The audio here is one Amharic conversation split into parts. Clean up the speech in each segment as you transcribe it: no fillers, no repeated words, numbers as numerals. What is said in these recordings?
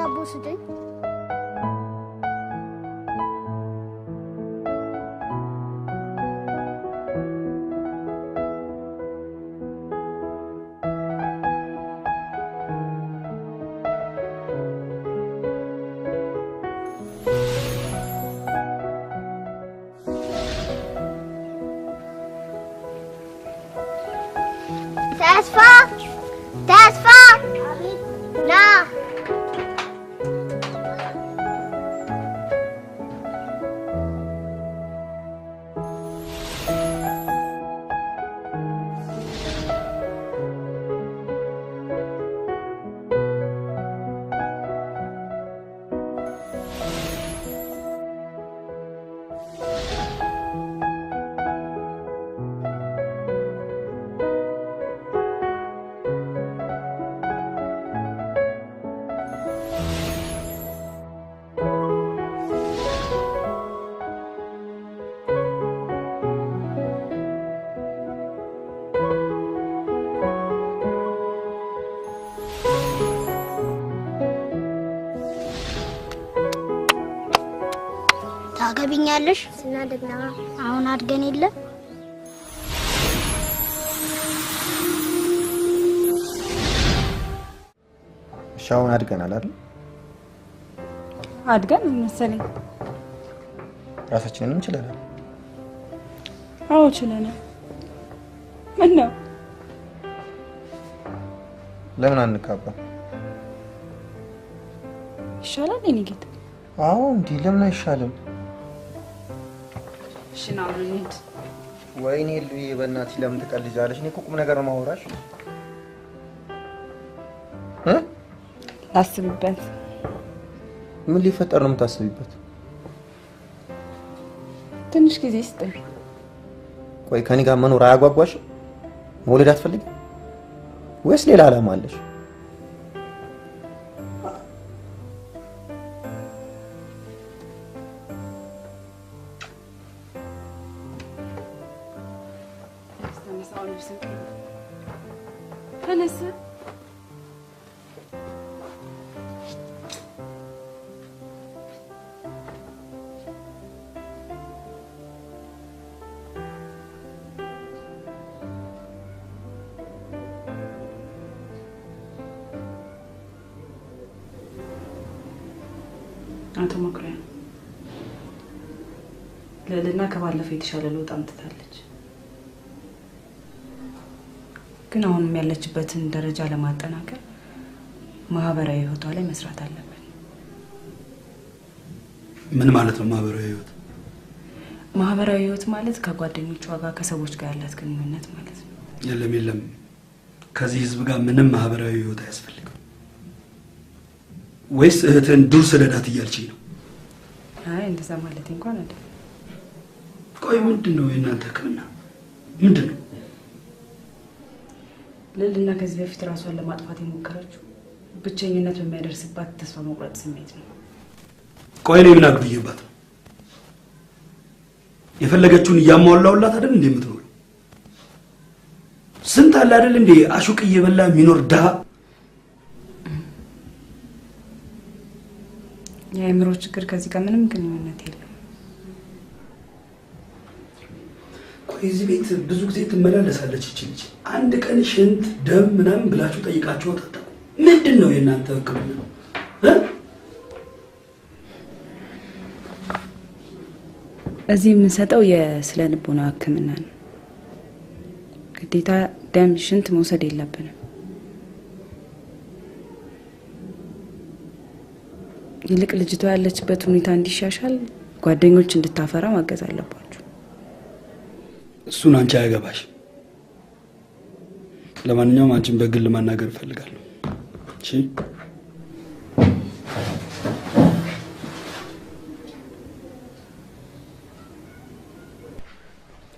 ዳቦ ስጠኝ። ተስፋ ና ታገቢኛለሽ? ስናድግና አሁን አድገን የለ ሻውን አድገናል አይደል? አድገን መሰለኝ። ራሳችንን እንችላለን። አዎ ችለናል። ምን ነው? ለምን አንካባ? ይሻላል እኔ ጌታ። አዎ እንዴ ለምን አይሻልም? ሽና ምን ወይኔ ልዬ በእናትሽ ለምን ትቀልጃለሽ? እኔ እኮ ቁም ነገር ነው ማውራሽ። ላስብበት። ምን ሊፈጠር ነው የምታስቢበት? ትንሽ ጊዜ ስጠኝ። ቆይ ከኔ ጋር መኖር አያጓጓሽም? መውለድ አትፈልጊም ወይስ ሌላ ዓላማ አለሽ? አቶ መኩሪያ ለልና ከባለፈው የተሻለ ለውጥ አምጥታለች። ግን አሁንም ያለችበትን ደረጃ ለማጠናከር ማህበራዊ ህይወቷ ላይ መስራት አለብን። ምን ማለት ነው ማህበራዊ ህይወት? ማህበራዊ ህይወት ማለት ከጓደኞቿ ጋር ከሰዎች ጋር ያላት ግንኙነት ማለት ነው። የለም ከዚህ ህዝብ ጋር ምንም ማህበራዊ ህይወት አያስፈልግም። ወይስ እህትን ዱር ስለዳት እያልችኝ ነው? አይ እንደዛ ማለት እንኳን አይደለም። ቆይ ምንድነው የእናንተ ህክምና? ምንድነው? ልልና ከዚህ በፊት ራሷን ለማጥፋት የሞከረችው ብቸኝነት በሚያደርስባት ተስፋ መቁረጥ ስሜት ነው። ቆይ እኔ ምን አግብዬባት ነው? የፈለገችውን እያሟላውላት አይደል እንዴ የምትኖር? ስንት አለ አይደል እንዴ አሹቅ እየበላ የሚኖር ድሃ። የአእምሮ ችግር ከዚህ ጋር ምንም ግንኙነት የለም። ቆይ እዚህ ቤት ብዙ ጊዜ ትመላለሳለች እቺ ልጅ። አንድ ቀን ሽንት ደም ምናምን ብላችሁ ጠይቃችሁ አታውቁ? ምንድነው የእናንተ ህክምና? እዚህ የምንሰጠው የስነ ልቦና ህክምና ነው። ግዴታ ደም ሽንት መውሰድ የለብንም። ይልቅ ልጅቷ ያለችበት ሁኔታ እንዲሻሻል ጓደኞች እንድታፈራ ማገዝ አለባችሁ። እሱን አንቺ አያገባሽ። ለማንኛውም አንቺን በግል ማናገር እፈልጋለሁ። እሺ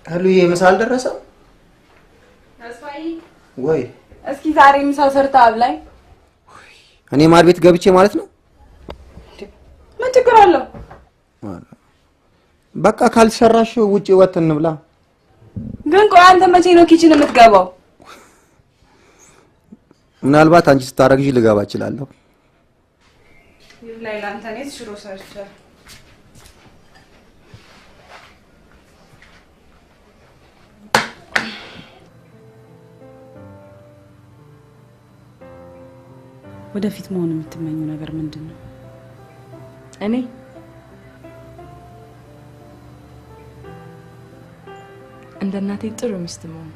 አሉዬ ምሳ አልደረሰም? ተስፋዬ ወይ እስኪ ዛሬ ምሳ ሰርታ አብላኝ። እኔ ማር ቤት ገብቼ ማለት ነው? ምን ችግር አለው? በቃ ካልሰራሽ ውጪ ወጥተን እንብላ። ግን ቆይ አንተ መቼ ነው ኪችን የምትገባው? ምናልባት አንቺ ስታረግጂ ልገባ እችላለሁ። ላይ ላንተኔት ሽሮ ሰርቻለሁ። ወደፊት መሆን የምትመኘው ነገር ምንድነው? እኔ እንደ እናቴ ጥሩ ሚስት መሆን።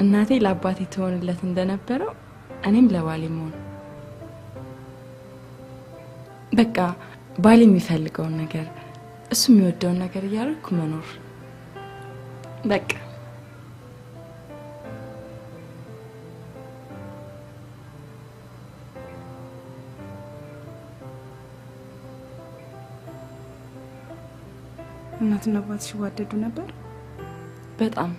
እናቴ ለአባቴ ትሆንለት እንደነበረው እኔም ለባሌ መሆን። በቃ ባሌ የሚፈልገውን ነገር እሱ የሚወደውን ነገር እያደረኩ መኖር በቃ። እናትና አባትሽ ይዋደዱ ነበር? በጣም።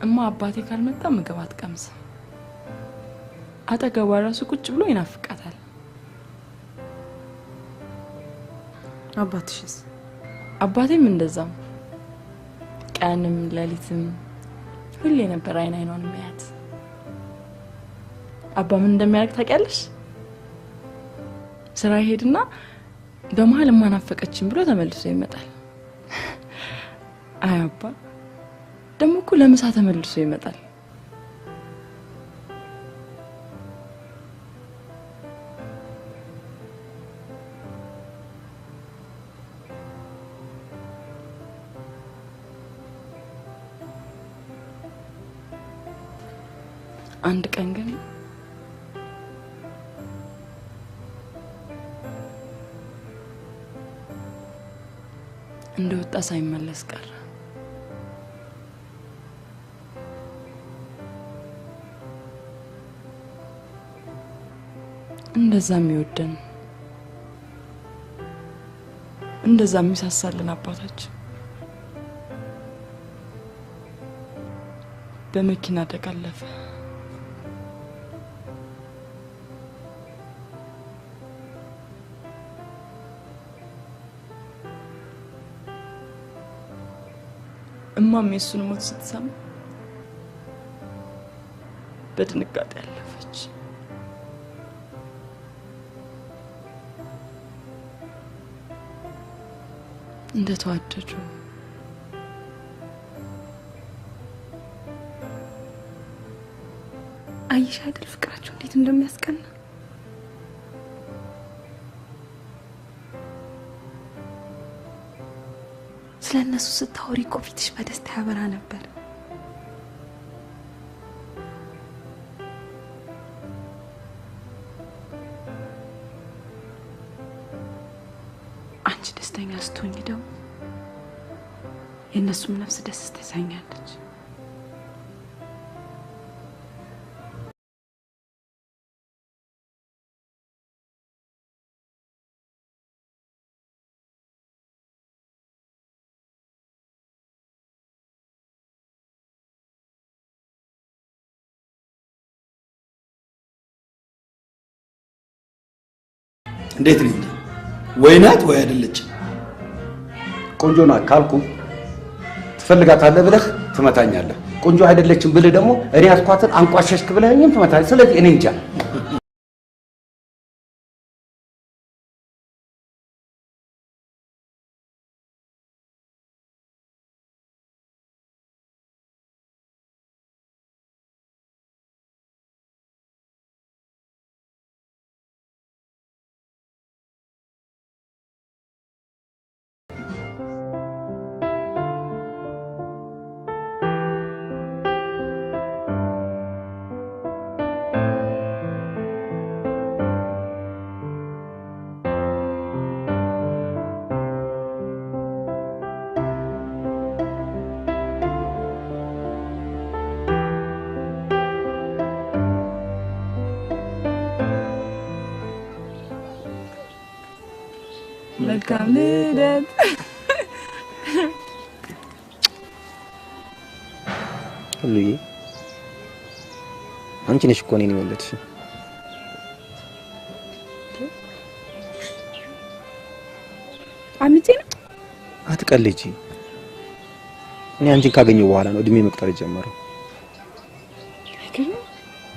እማ አባቴ ካልመጣ ምግብ አትቀምስ። አጠገቧ ራሱ ቁጭ ብሎ ይናፍቃታል። አባትሽስ? አባቴም እንደዛው ቀንም ሌሊትም ሁሌ ነበር አይን አይኗን የሚያያት። አባ ምን እንደሚያደርግ ታውቂያለሽ? ስራ ይሄድና በመሃል ማናፈቀችኝ ብሎ ተመልሶ ይመጣል። አይ አባ ደሞ እኮ ለምሳ ተመልሶ ይመጣል። አንድ ቀን ግን እንደወጣ ሳይመለስ ቀረ። እንደዛም ይወደን እንደዛም ይሳሳልን አባታችን በመኪና አደጋ አለፈ። እማም የሱን ሞት ስትሰማ በድንጋጤ ያለፈች። እንደተዋደዱ አይሽ አይደል ፍቅራቸው እንዴት እንደሚያስቀና። ስለነሱ ስታወሪ እኮ ፊትሽ በደስታ ያበራ ነበር። አንቺ ደስተኛ ስትሆኚ ደግሞ የእነሱም ነፍስ ደስ ትሰኛለች። እንዴት ነው? ወይ ናት ወይ አይደለች? ቆንጆ ናት ካልኩ ትፈልጋታለህ ብለህ ትመታኛለህ። ቆንጆ አይደለችም ብለህ ደግሞ እኔ አስኳትን አንቋሸሽክ ብለህኝም ትመታኛለህ። ስለዚህ እኔ እንጃ። መልካም ልደት። ሁሉዬ አንቺ ነሽ እኮ እኔን የወለድሽ። አምጪ ነው አትቀልጂ። እኔ አንቺን ካገኘው በኋላ ነው እድሜ መቁጠር የጀመረው።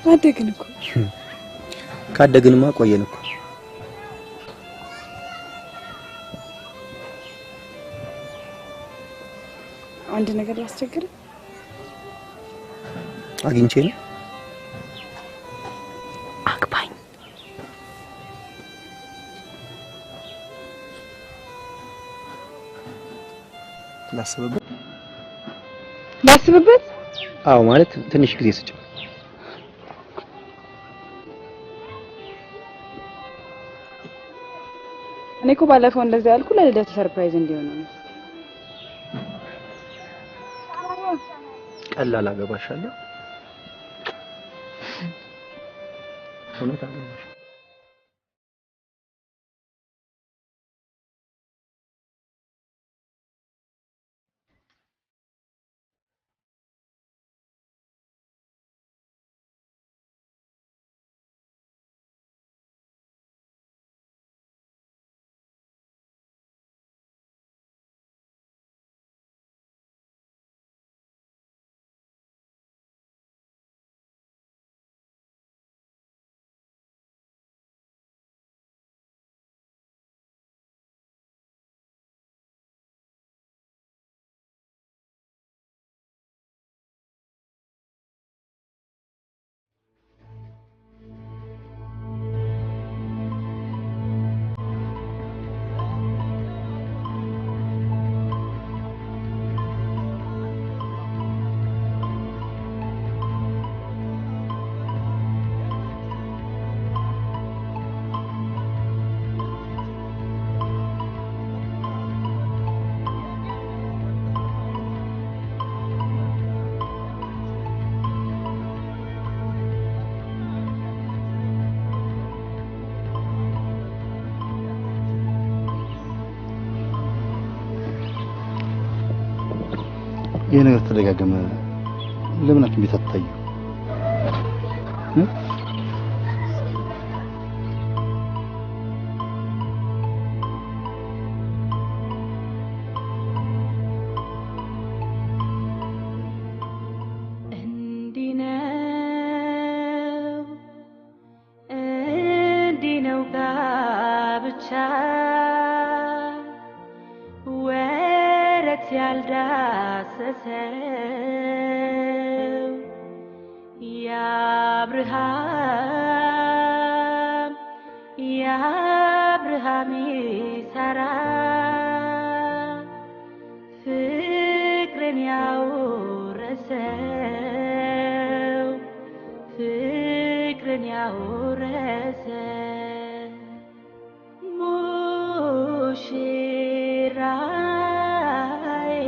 አደግን እኮ ካደግንማ ቆየን እኮ አንድ ነገር ላስቸግር አግኝቼ ነው አግባኝ ላስብበት አዎ ማለት ትንሽ ጊዜ ስጭ እኔ እኮ ባለፈው እንደዛ ያልኩ ለልደት ሰርፕራይዝ እንዲሆን ነው ቀላል አገባሻለሁ ሆነታ ነው ይሄ ነገር ተደጋገመ ለምን አትቤት አታዩ እንዲነው ጋብቻ ወረት ያልዳሰሰው የአብርሃም ይሠራ ፍቅርን ያወረሰው ፍቅርን ያወረሰ ሙሽራዬ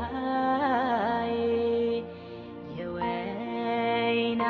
ሙሽራዬ የወይና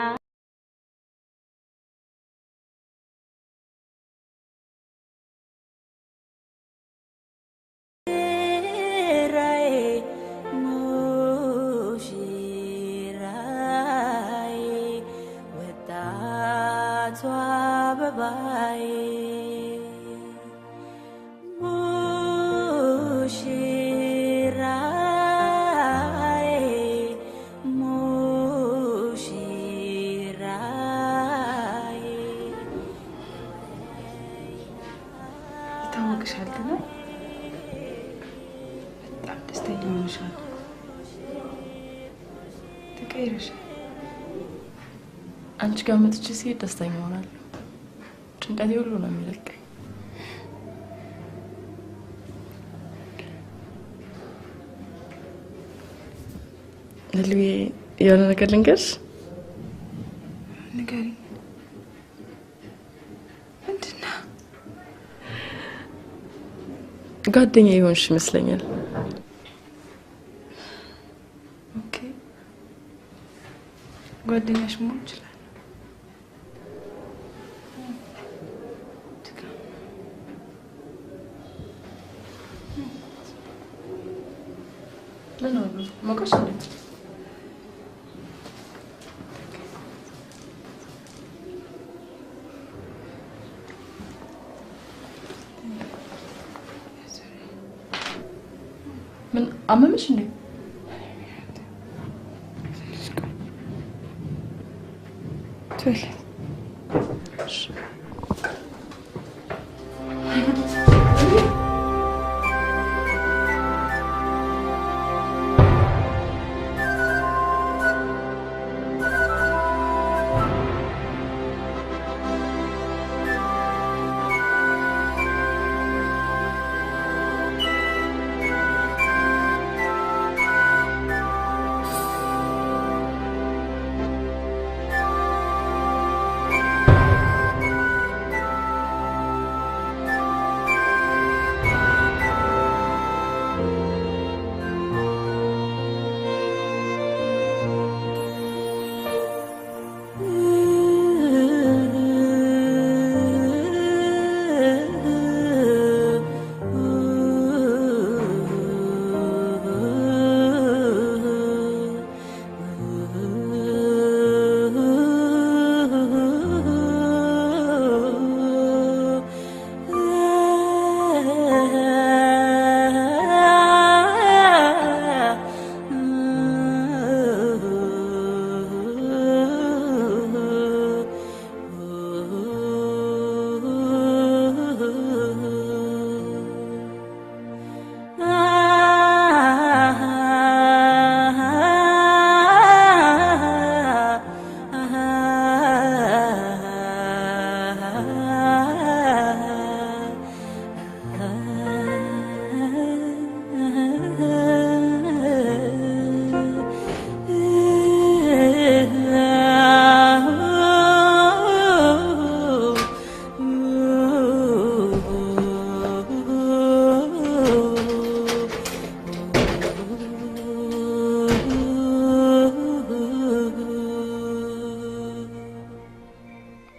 ይታወቅሻል ግን በጣም ደስተኛ ሆነሻል ተቀይረሻል አንቺ ጋር መጥቼ ሲሄድ ደስተኛ ሆናለሁ ጭንቀቴ ሁሉ ነው የሚለቀኝ ልልዬ የሆነ ነገር ልንገርሽ ንገሪኝ ምንድን ነው ጓደኛ ይሆንሽ ይመስለኛል ኦኬ ጓደኛሽ መሆን ይችላል ለምን ሞቀሽ እንዴ ምን አመመሽ እንዴ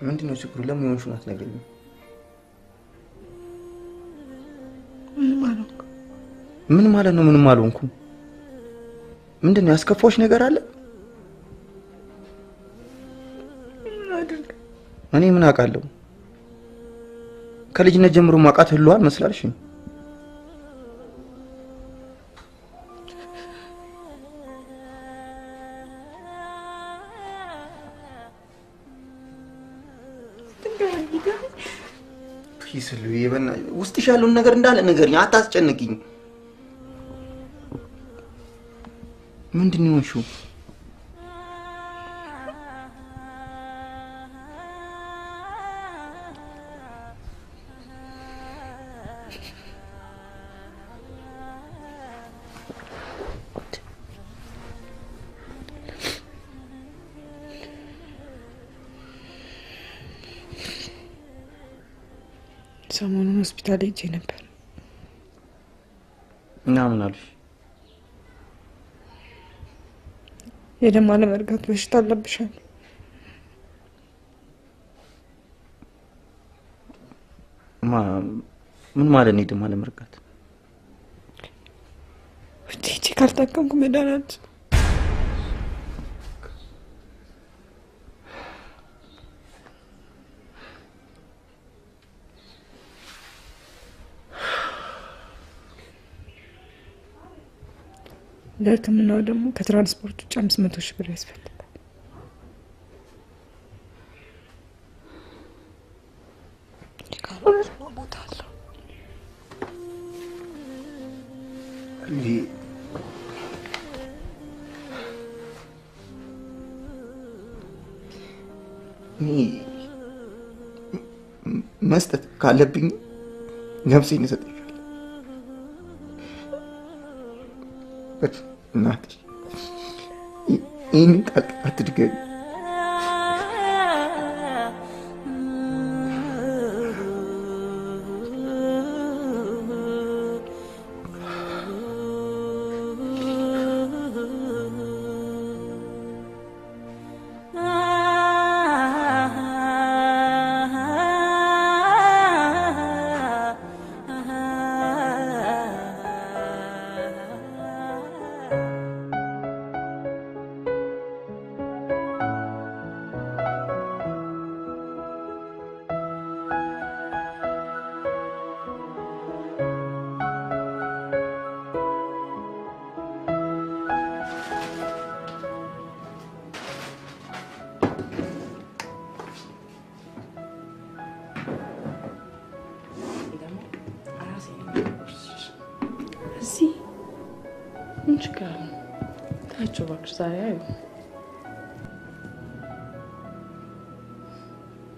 ምንድነው ችግሩ? ለምን የሆንሽው አትነግሪኝም? ምን ማለት ነው? ምንም አልሆንኩም። ምንድነው ያስከፋሽ ነገር አለ? እኔ ምን አውቃለሁ? ከልጅነት ጀምሮ ማውቃት ህልዋል መስላልሽኝ? ይስሉ ይበና ውስጥሽ ያለውን ነገር እንዳለ ንገሪኝ፣ አታስጨንቂኝ። ምንድነው የሆንሽው? ሰሞኑን ሆስፒታል ሄጄ ነበር እና ምን አሉሽ? የደም አለመርጋት በሽታ አለብሻል። ምን ማለት ነው የደም አለመርጋት? ውጪ ካልታከምኩ መዳናት ለሕክምናው ደግሞ ከትራንስፖርት ውጭ 500 ሺህ ብር ያስፈልጋል። መስጠት ካለብኝ ነፍሴን እሰጥሻለሁ። እናትሽ ይህንን ቃል አትድገሚ። ችግር አለ? ታችሁ እባክሽ ዛሬ አዩ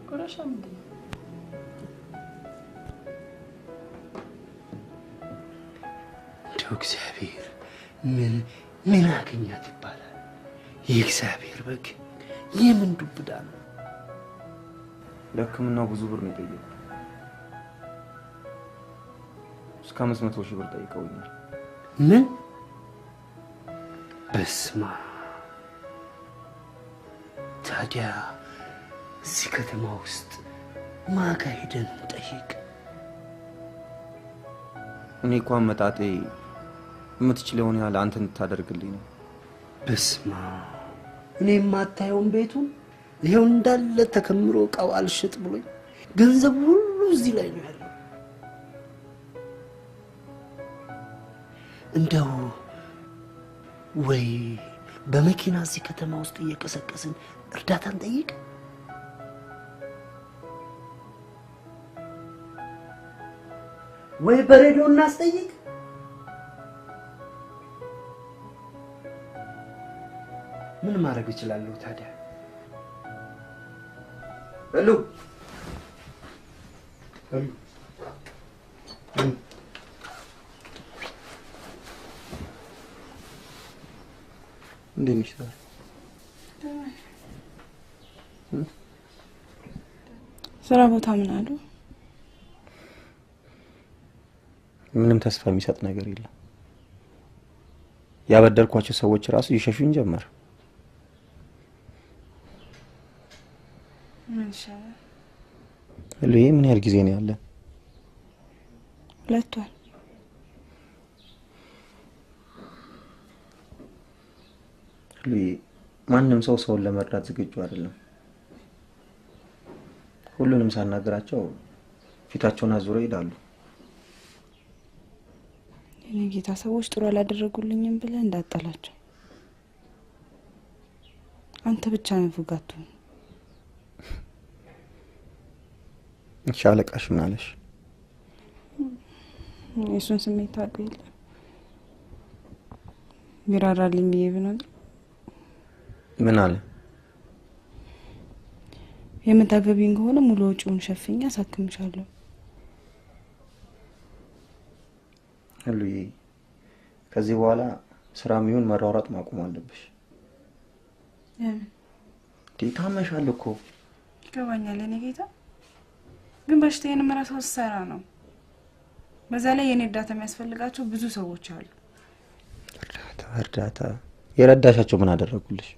ቆራሻ ምንድን ነው? እንደው እግዚአብሔር ምን አገኛት ይባላል? የእግዚአብሔር በግ የምን ዱብዳ ነው? ለሕክምናው ብዙ ብር ነው የጠየቁት። እስከ 500 ሺህ ብር ጠይቀውኛል። ምን? በስማ ታዲያ እዚህ ከተማ ውስጥ ማጋ ሄደን ጠይቅ። እኔ እኮ አመጣጤ የምትችለውን ያህል አንተ እንድታደርግልኝ ነው። በስማ እኔ የማታየውን ቤቱን ይሄው እንዳለ ተከምሮ ዕቃው አልሸጥ ብሎኝ ገንዘብ ሁሉ እዚህ ላይ ነው ያለው። እንደው ወይ በመኪና እዚህ ከተማ ውስጥ እየቀሰቀስን እርዳታን ጠይቅ። ወይ በሬዲዮ እናስጠይቅ። ምን ማድረግ እችላለሁ ታዲያ? ሄሎ እንዴት ነሽ? ስራ ቦታ ምን አሉ? ምንም ተስፋ የሚሰጥ ነገር የለም። ያበደርኳቸው ሰዎች ራሱ ይሸሹኝ ጀመር። ምን ምን ያህል ጊዜ ነው ያለን? 2 ወር። ማንም ሰውን ለመርዳት ዝግጁ አይደለም። ሁሉንም ሳናገራቸው ፊታቸውን አዙረው ይሄዳሉ። የኔ ጌታ ሰዎች ጥሩ አላደረጉልኝም ብለህ እንዳጠላቸው። አንተ ብቻ ነው ፍጋቱ። ሻለቃሽ ምን አለሽ? የሱን ስሜት ታውቀው የለ ይራራልኝ ብዬ ብነግር ምን አለ? የምታገቢኝ ከሆነ ሙሉ ወጪውን ሸፍኛ አሳክምሻለሁ። ሉይ ከዚህ በኋላ ስራም ይሁን መራራጥ ማቆም አለብሽ። ታመሻል እኮ ይገባኛል የኔ ጌታ፣ ግን በሽታዬን መራሳው ሰራ ነው። በዛ ላይ የኔ እርዳታ የሚያስፈልጋቸው ብዙ ሰዎች አሉ። እርዳታ የረዳሻቸው ምን አደረጉልሽ?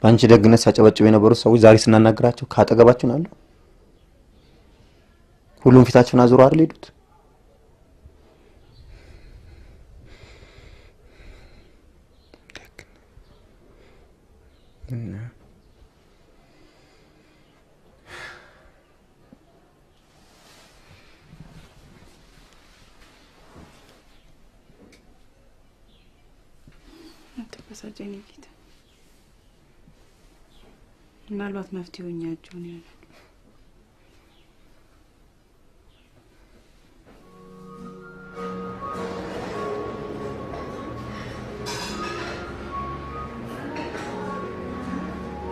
ባንቺ ደግነት ሳጨበጭብ የነበሩት ሰዎች ዛሬ ስናናግራቸው ካጠገባችሁ አሉ። ሁሉም ፊታቸውን አዙረው አይደል ሄዱት? ተበሳጨኝ ጌታ። ምናልባት መፍትሄው እኛ እጅ ሆነ ይሆናል።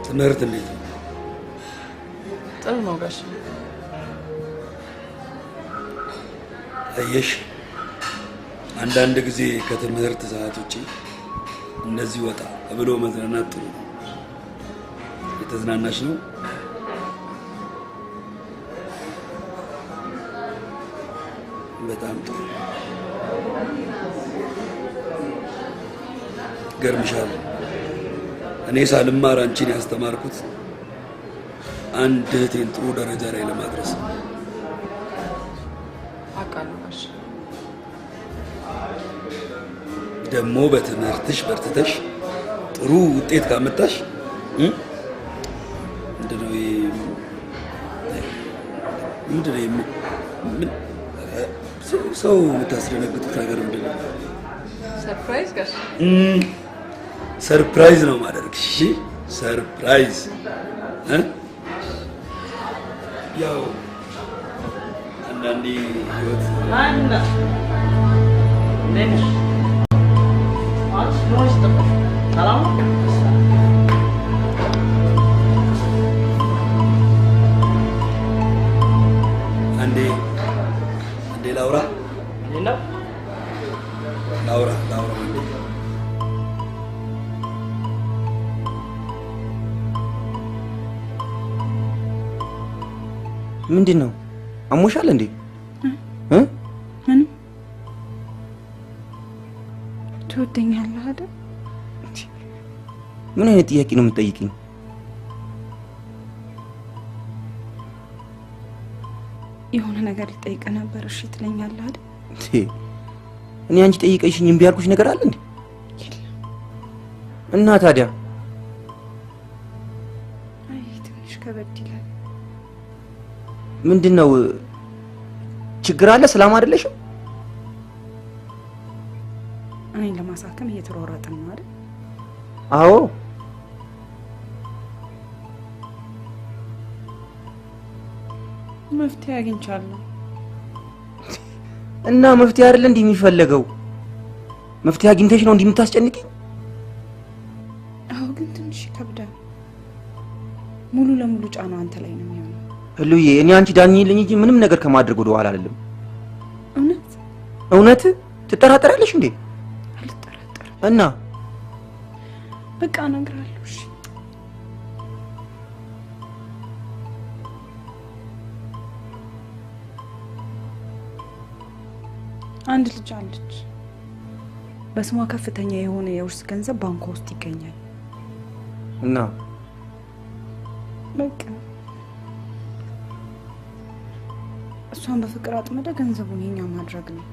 ትምህርት እንዴት ነው? ጥሩ ነው ጋሽ። አየሽ አንዳንድ ጊዜ ከትምህርት ሰዓት ውጪ እንደዚህ ወጣ ብሎ መዝናናት ጥሩ ነው። የተዝናናሽ ነው? በጣም ጥሩ። ገርምሻል። እኔ ሳልማር አንቺን ያስተማርኩት አንድ እህቴን ጥሩ ደረጃ ላይ ለማድረስ ነው። አቃልባሽ ደግሞ በትምህርትሽ በርትተሽ ጥሩ ውጤት ካመጣሽ ምንድነው ሰው የምታስደነግጡት ነገር ምንድነው? ሰርፕራይዝ ጋር ሰርፕራይዝ ነው ማደርግሽ። እሺ ሰርፕራይዝ ያው አንዳንዴ ህይወት አንዴ ላውራ ምንድን ነው? አሞሻል እንዴ? ምንም ትወደኛለህ አይደል? ምን አይነት ጥያቄ ነው የምትጠይቂኝ? የሆነ ነገር ልጠይቅ ነበር። እሺ ትለኛለህ አይደል? እኔ አንቺ ጠይቀሽኝ እምቢ ያልኩሽ ነገር አለ እንዴ? እና ታዲያ አይ ትንሽ ከበድ ይላል። ምንድነው? ችግር አለ? ሰላም አይደለሽም? እኔን ለማሳከም እየተሯሯጥን ነው አይደል? አዎ። መፍትሄ አግኝቻለሁ። እና መፍትሄ አይደል እንዴ የሚፈልገው? መፍትሄ አግኝተሽ ነው እንዴ የምታስጨንቂኝ? አዎ፣ ግን ትንሽ ይከብዳል። ሙሉ ለሙሉ ጫናው አንተ ላይ ነው የሚሆነው። ህሉዬ፣ እኔ አንቺ ዳኝልኝ እንጂ ምንም ነገር ከማድረግ ወደ ኋላ አይደለም። እውነት ትጠራጠራለሽ እንዴ? አልጠራጠርም። እና በቃ እነግርሃለሁ። እሺ አንድ ልጅ አለች። በስሟ ከፍተኛ የሆነ የውርስ ገንዘብ ባንኳ ውስጥ ይገኛል። እና በቃ እሷን በፍቅር አጥመደ ገንዘቡን የኛ ማድረግ ነው።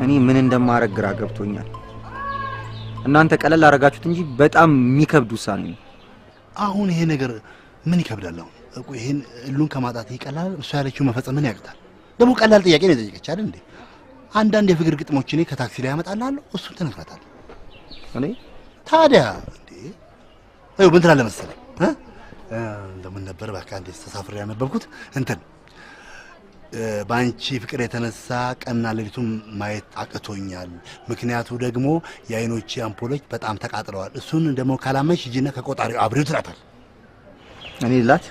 እኔ ምን እንደማረግ ግራ ገብቶኛል። እናንተ ቀለል አረጋችሁት እንጂ በጣም የሚከብድ ውሳኔ ነው። አሁን ይሄ ነገር ምን ይከብዳል? እኮ ይሄን ሁሉን ከማጣት ይቀላል። እሷ ያለችው መፈጸም ምን ያቅታል? ደግሞ ቀላል ጥያቄ ነው የጠየቀች አይደል እንዴ? አንዳንድ የፍቅር ግጥሞች እኔ ከታክሲ ላይ ያመጣልሃለሁ፣ እሱን ትነግራታለህ። እኔ ታዲያ እንዴ አዩ ምን ትላለህ መሰለኝ ለምን ነበር በቃ እንዴ ተሳፍሬ ያነበብኩት እንትን ባንቺ ፍቅር የተነሳ ቀንና ሌሊቱን ማየት አቅቶኛል። ምክንያቱ ደግሞ የአይኖቼ አምፖሎች በጣም ተቃጥለዋል። እሱን ደግሞ ካላመንሽ ሂጂና ከቆጣሪው አብሬው ትላታል። እኔ ላት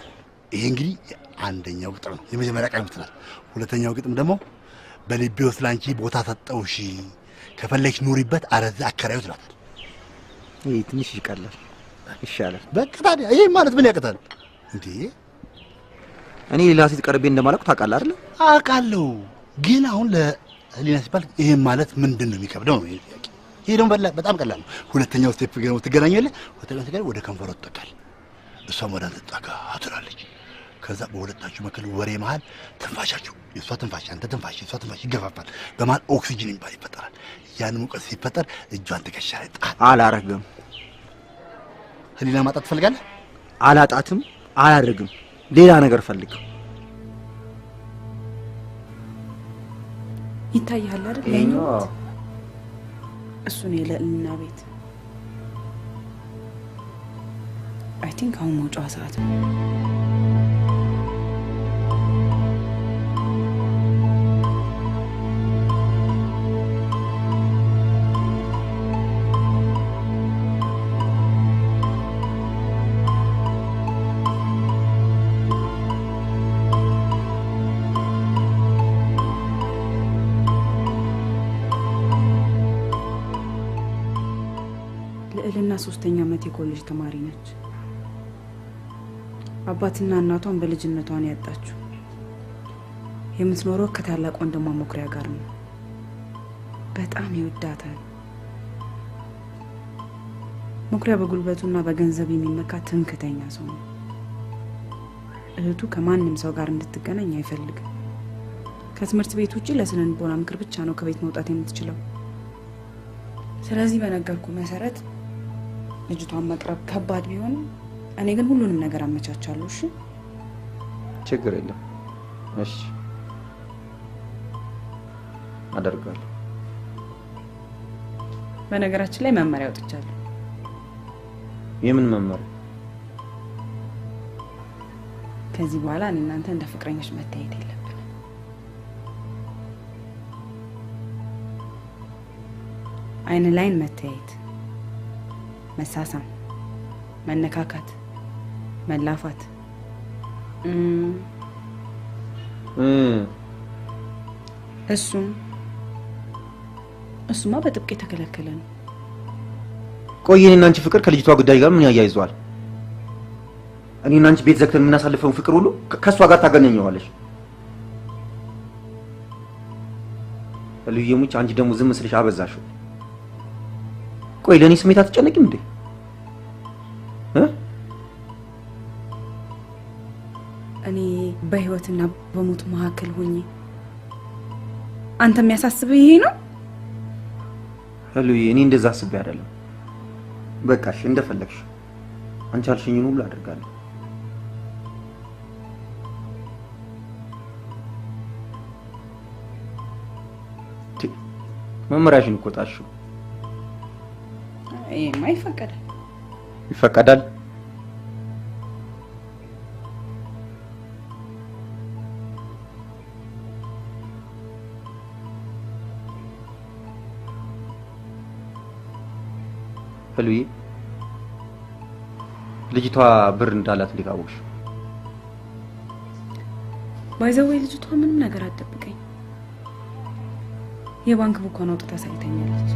ይሄ እንግዲህ አንደኛው ግጥም ነው፣ የመጀመሪያ ቃል ምትላት። ሁለተኛው ግጥም ደግሞ በልቤ ውስጥ ላንቺ ቦታ ሰጠውሽ፣ ከፈለግሽ ኑሪበት፣ አረዛ አከራዩ ትላታል። ይሄ ትንሽ ይቀላል ይሻላል። በቃ ታዲያ ይሄ ማለት ምን ያቅታል እንዴ? እኔ ሌላ ሴት ቀርቤ እንደማላውቅ ታውቃለህ አይደል? አውቃለሁ። ግን አሁን ለህሊና ሲባል ይሄ ማለት ምንድነው የሚከብደው ነው ጥያቄ። ይሄ ደግሞ በጣም ቀላል ነው። ሁለተኛው ስቴፕ ገና ትገናኛለህ። ወደ ከንፈሯ ትጠጋል፣ እሷም ወደ አንተ ትጠጋ ትላለች። ከዛ በሁለታችሁ መካከል ወሬ መሀል ትንፋሻችሁ፣ የእሷ ትንፋሽ አንተ ትንፋሽ የእሷ ትንፋሽ ይገፋፋል። በመሀል ኦክሲጅን የሚባል ይፈጠራል። ያን ሙቀት ሲፈጠር እጇን ትከሻ ላይ ጣል። አላረግም። ህሊና ማጣት ትፈልጋለህ? አላጣትም፣ አላደርግም። ሌላ ነገር ፈልግ። ይታያል አይደል? ያኛው እሱ ነው የልዕልና ቤት። አይ ቲንክ አሁን መውጫዋ ሰዓት ነው። ልዕልና 3ኛ ዓመት የኮሌጅ ተማሪ ነች። አባትና እናቷን በልጅነቷን ያጣችው። የምትኖረው ከታላቅ ወንድሟ መኩሪያ ጋር ነው። በጣም ይወዳታል። መኩሪያ በጉልበቱና በገንዘብ የሚመካ ትምክህተኛ ሰው ነው። እህቱ ከማንም ሰው ጋር እንድትገናኝ አይፈልግም። ከትምህርት ቤት ውጪ ለስነ ልቦና ምክር ብቻ ነው ከቤት መውጣት የምትችለው። ስለዚህ በነገርኩ መሰረት ልጅቷን መቅረብ ከባድ ቢሆንም እኔ ግን ሁሉንም ነገር አመቻቻለሁ። እሺ ችግር የለም። እሺ አደርጋለሁ። በነገራችን ላይ መመሪያ አውጥቻለሁ። የምን መመሪያ? ከዚህ በኋላ እናንተ እንደ ፍቅረኞች መታየት የለብንም። አይን ላይን መታየት፣ መሳሳም፣ መነካካት፣ መላፋት እሱማ በጥብቅ የተከለከለ ነው። ቆይ እኔና አንቺ ፍቅር ከልጅቷ ጉዳይ ጋር ምን ያያይዘዋል? እኔና አንቺ ቤት ዘግተን የምናሳልፈውን ፍቅር ሁሉ ከሷ ጋር ታገናኘዋለሽ። ልዩሙች አንቺ ደግሞ ዝም ስለሽ አበዛሽው። ቆይ ለኔ ስሜት አትጨነቂም እንዴ? እኔ በህይወትና በሞት መካከል ሆኜ አንተ የሚያሳስበው ይሄ ነው? እኔ እንደዛ አስቤ አይደለም። በቃሽ እንደፈለግሽ አንቺ አልሽኝን ሁሉ አደርጋለሁ። መመሪያሽን እኮ ጣልሽው። ይሄማ ይፈቀዳል። ይፈቀዳል? ሄሉዬ ልጅቷ ብር እንዳላት ሊቃወሽ ባይዘው ልጅቷ ምንም ነገር አትጠብቀኝ። የባንክ ቡኮን አውጥታ ሳይተኛለች።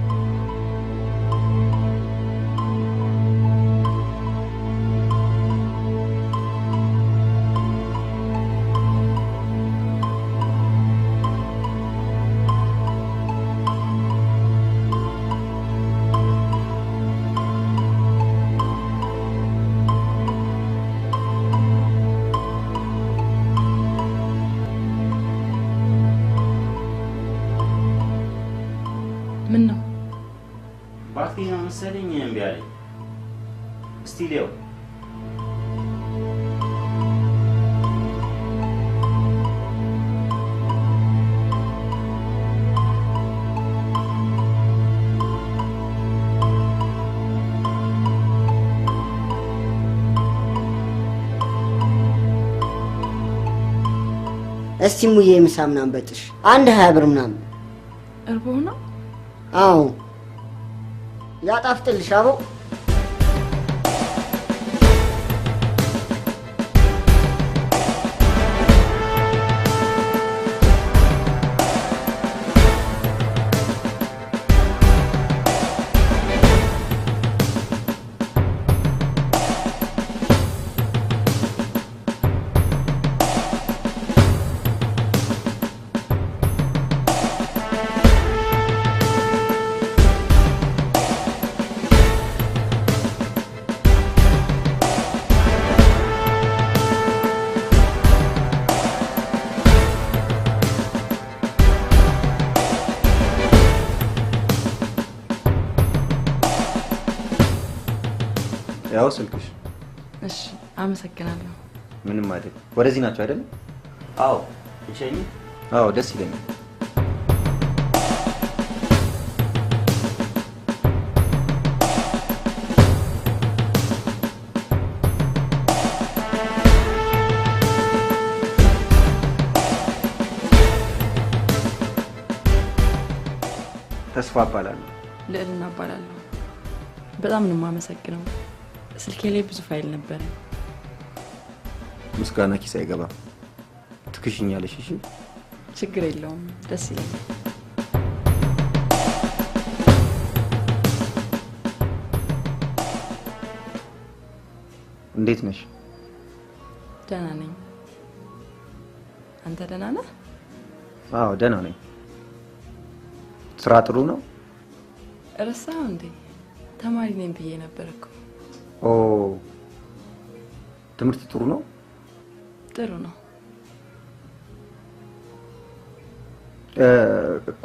ምን ነው ባትሪ ነው መሰለኝ እምቢ አለኝ። እስቲ ሊያው እስቲ ሙዬ ምሳ ምናምን በጥሽ 120 ብር ምናምን እርቦህ ነው? አዎ ያጣፍጥልሽ አቦ። ያው ስልክሽ። እሺ አመሰግናለሁ። ምንም አይደል። ወደዚህ ናቸው አይደል? አዎ እሺኝ። አዎ ደስ ይለኛል። ተስፋ እባላለሁ። ልዕልና እባላለሁ። በጣም ነው የማመሰግነው። ስልኬ ላይ ብዙ ፋይል ነበር። ምስጋና ኪስ አይገባም። ትክሽኛለሽ። እሺ ችግር የለውም። ደስ ይለኛል። እንዴት ነሽ? ደህና ነኝ። አንተ ደህና ነህ? አዎ ደህና ነኝ። ስራ ጥሩ ነው? ረሳኸው እንዴ? ተማሪ ነኝ ብዬ ነበር እኮ። ኦ ትምህርት ጥሩ ነው? ጥሩ ነው።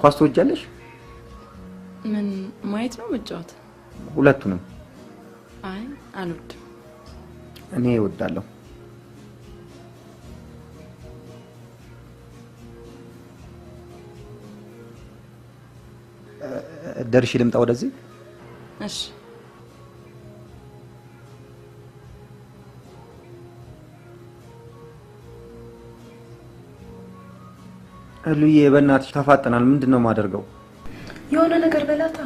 ኳስ ትወጃለሽ? ምን ማየት ነው መጫወት? ሁለቱንም። አይ አልወድም። እኔ እወዳለሁ። ደርሼ ልምጣ ወደዚህ? እሺ ሉዬ በእናትሽ ተፋጠናል። ምንድነው የማደርገው? የሆነ ነገር በላታ።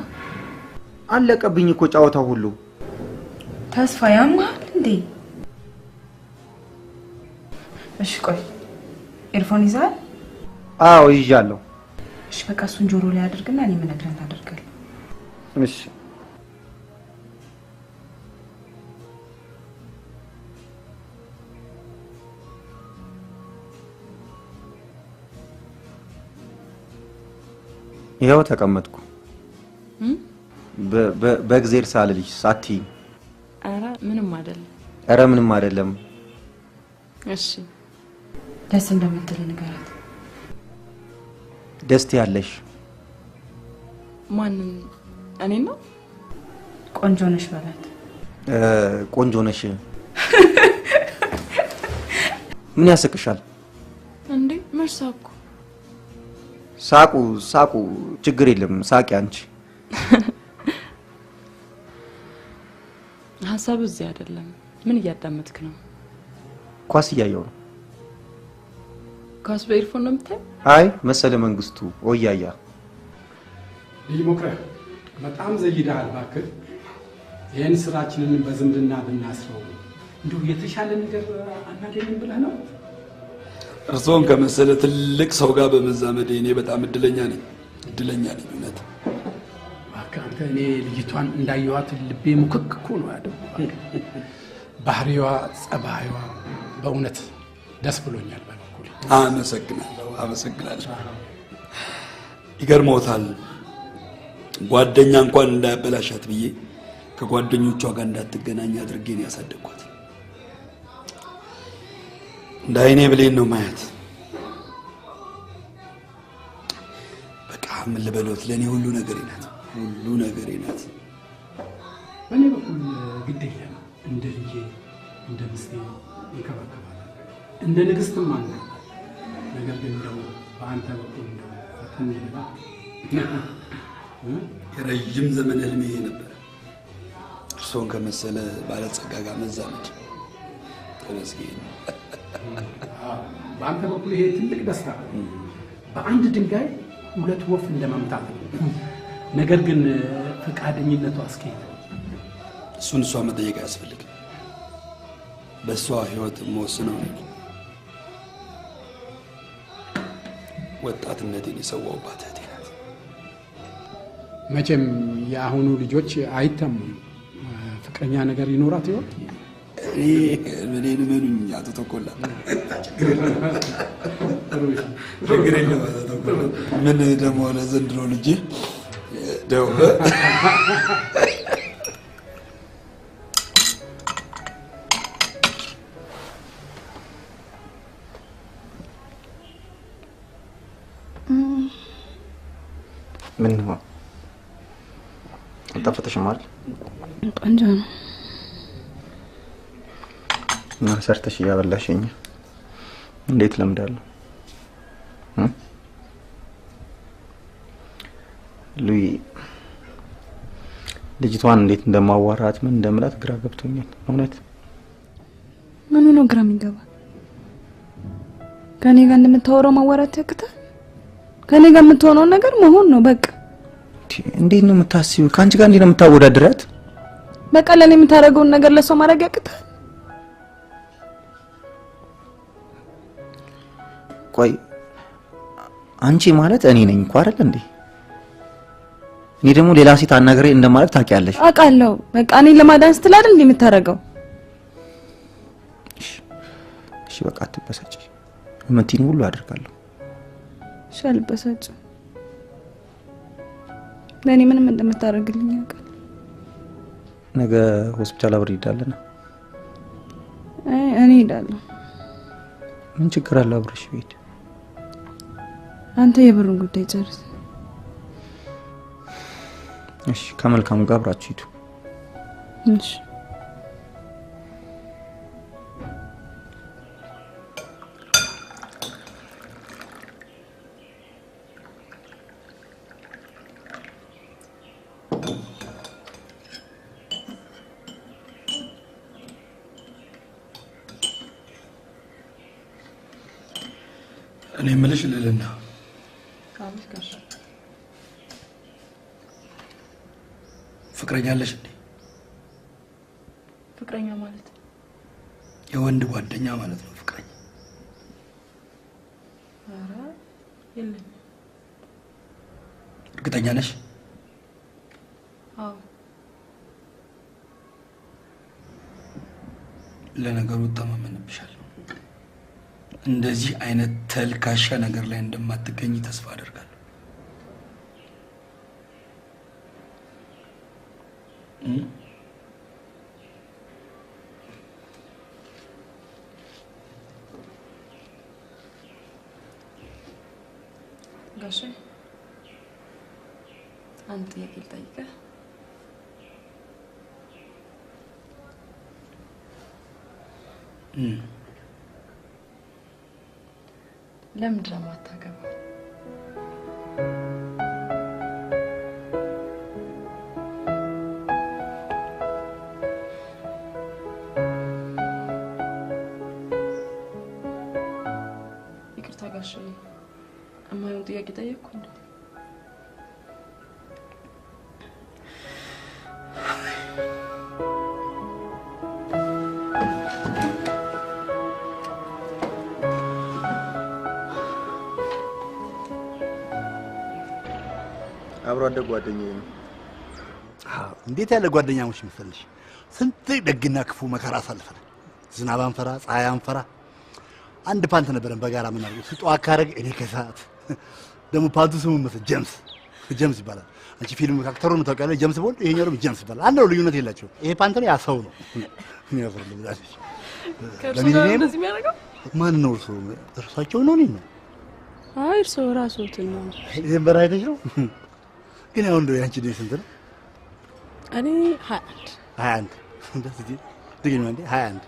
አለቀብኝ እኮ ጫወታው ሁሉ። ተስፋ ያማል እንዴ? እሺ ቆይ ኤርፎን ይዛል? አዎ ይዣለሁ። እሺ በቃ እሱን ጆሮ ላይ አድርግና እኔ የምነግርህን ታደርጋለህ። እሺ ይኸው ተቀመጥኩ። በእግዜር ሳልልሽ ሳትይ። ኧረ ምንም አይደለም። ኧረ ምንም አይደለም። እሺ ደስ እንደምትል ንገራት። ደስት ያለሽ ማንን? እኔ ነው? ቆንጆ ነሽ በላት። ቆንጆ ነሽ። ምን ያስቅሻል እንዴ? መርሳኩ ሳቁ ችግር የለም። ሳቂ አንቺ። ሀሳቡ እዚህ አይደለም። ምን እያዳመጥክ ነው? ኳስ እያየሁ ነው። ኳስ በኤርፎን ነው የምታየው? አይ መሰለ መንግስቱ ወያያ ልጅ ሞክረ በጣም ዘይዳል። እባክህ ይህን ስራችንን በዝምድና ብናስረው እንዲሁ የተሻለ ነገር አናገኝም ብለህ ነው? እርሶን ከመሰለ ትልቅ ሰው ጋር በመዛመዴ እኔ በጣም እድለኛ ነኝ እውነት። እባክህ አንተ እኔ ልጅቷን እንዳየኋት ልቤ ሙክክ እኮ ነው ያለው። ባህሪዋ፣ ጸባይዋ በእውነት ደስ ብሎኛል በበኩሌ። አመሰግናለሁ። ይገርሞታል፣ ጓደኛ እንኳን እንዳያበላሻት ብዬ ከጓደኞቿ ጋር እንዳትገናኝ አድርጌ ነው ያሳደግኳት። እንዳይኔ ብሌን ነው ማየት። በቃ ምን ልበሎት፣ ለኔ ሁሉ ነገሬ ናት። በእኔ በኩል ግድ የለም። እንደ ልጄ እንደ ምስቴ ይከባከባል፣ እንደ ንግስትም አለ። ነገር ግን እንደው በአንተ በኩል እንደው ፈተን ይበላ የረጅም ዘመን ህልሜ ነበር እርሶን ከመሰለ ባለጸጋ ጋር መዛመድ። ተመስገን። በአንተ በኩል ይሄ ትልቅ ደስታ፣ በአንድ ድንጋይ ሁለት ወፍ እንደመምታት ነው። ነገር ግን ፈቃደኝነቱ አስከሄደ። እሱን እሷ መጠየቅ አያስፈልግም። በእሷ ህይወት መወስነው ነኝ። ወጣትነቴን የሰዋውባት እህቴ ናት። መቼም የአሁኑ ልጆች አይተሙም። ፍቅረኛ ነገር ይኖራት ይሆን? እኔን እመኑኝ አቶ ተኮላ፣ ችግር የለም አቶ ተኮላ። ምን ደግሞ ለዘንድሮ ልጅ ደው ምን ነው አጣፈጠሽም አይደል? ቆንጆ ነው። እና ሰርተሽ ያበላሽኝ እንዴት ለምዳለሁ? ሉይ ልጅቷን እንዴት እንደማዋራት ምን እንደምላት ግራ ገብቶኛል። እውነት ምኑ ነው ግራ የሚገባ? ከኔ ጋር እንደምታወራው ማዋራት ያቅታል? ከኔ ጋር የምትሆነው ነገር መሆን ነው በቃ። እንዴት ነው የምታስቢው? ካንቺ ጋር እንዴት ነው የምታወዳድራት? በቃ ለኔ የምታደርገውን ነገር ለሰው ማድረግ ያቅታል? ቆይ አንቺ ማለት እኔ ነኝ እኮ አይደል እንዴ? እኔ ደግሞ ሌላ ሴት አናገሬ እንደማለት ታውቂያለሽ። አውቃለሁ። በቃ እኔ ለማዳን ስትል አይደል እንዴ የምታደርገው? እሺ በቃ አትበሳጭ። እመቲን ሁሉ አደርጋለሁ። እሺ አልበሳጭም። ለኔ ምንም እንደምታደርግልኝ አውቃለሁ። ነገ ሆስፒታል አብረን እንሄዳለን። እኔ እሄዳለሁ። ምን ችግር አለ አብረሽ ሄድ። አንተ የብሩን ጉዳይ ጨርስ። እሺ ከመልካሙ ጋር አብራችሁ ሂዱ። እሺ እኔ የምልሽ ልልና አቤት ጋሽ ፍቅረኛ አለሽ እንዴ? ፍቅረኛ ማለት የወንድ ጓደኛ ማለት ነው ፍቅረኛ? ኧረ የለም። እርግጠኛ ነሽ? አዎ። ለነገሩ እተማመንብሻለሁ። እንደዚህ አይነት ተልካሻ ነገር ላይ እንደማትገኝ ተስፋ አደርጋለሁ። ጋሼ አንድ ጥያቄ ልጠይቅህ። ለምንድን ነው የማታገባው? ይቅርታ ጋሼ የማይሆን ጥያቄ ጠየቅኩ እንዴ? አብሮ አደግ ጓደኛዬ ነው። እንዴት ያለ ጓደኛሞች መሰለሽ! ስንት ደግና ክፉ መከራ አሳልፈናል። ዝናብ አንፈራ፣ ፀሐይ አንፈራ። አንድ ፓንት ነበረን በጋራ ምን አድርገው ስጧ አካረግ እኔ ከሰዓት ደግሞ ፓንቱ ስሙ መሰል ጀምስ ይባላል። አንቺ ፊልም አክተሩን ታውቂያለሽ? ጀምስ ቦንድ፣ ይሄኛው ደግሞ ጀምስ ይባላል። አንድ ነው፣ ልዩነት የላቸውም። ይሄ ፓንት ነው፣ ያ ሰው ነው። ምን ያፈርል ብላሽ እንደዚህ የሚያደርገው ማን ነው? እርሳቸው ነው ነው? አይ እርሶ ራስዎትን ነው። ይሄን በራይተሽ ነው። ግን አሁን እንደው ያንቺ ደስ እንትን እኔ 21 እንደዚህ ድግኝ ማለት 21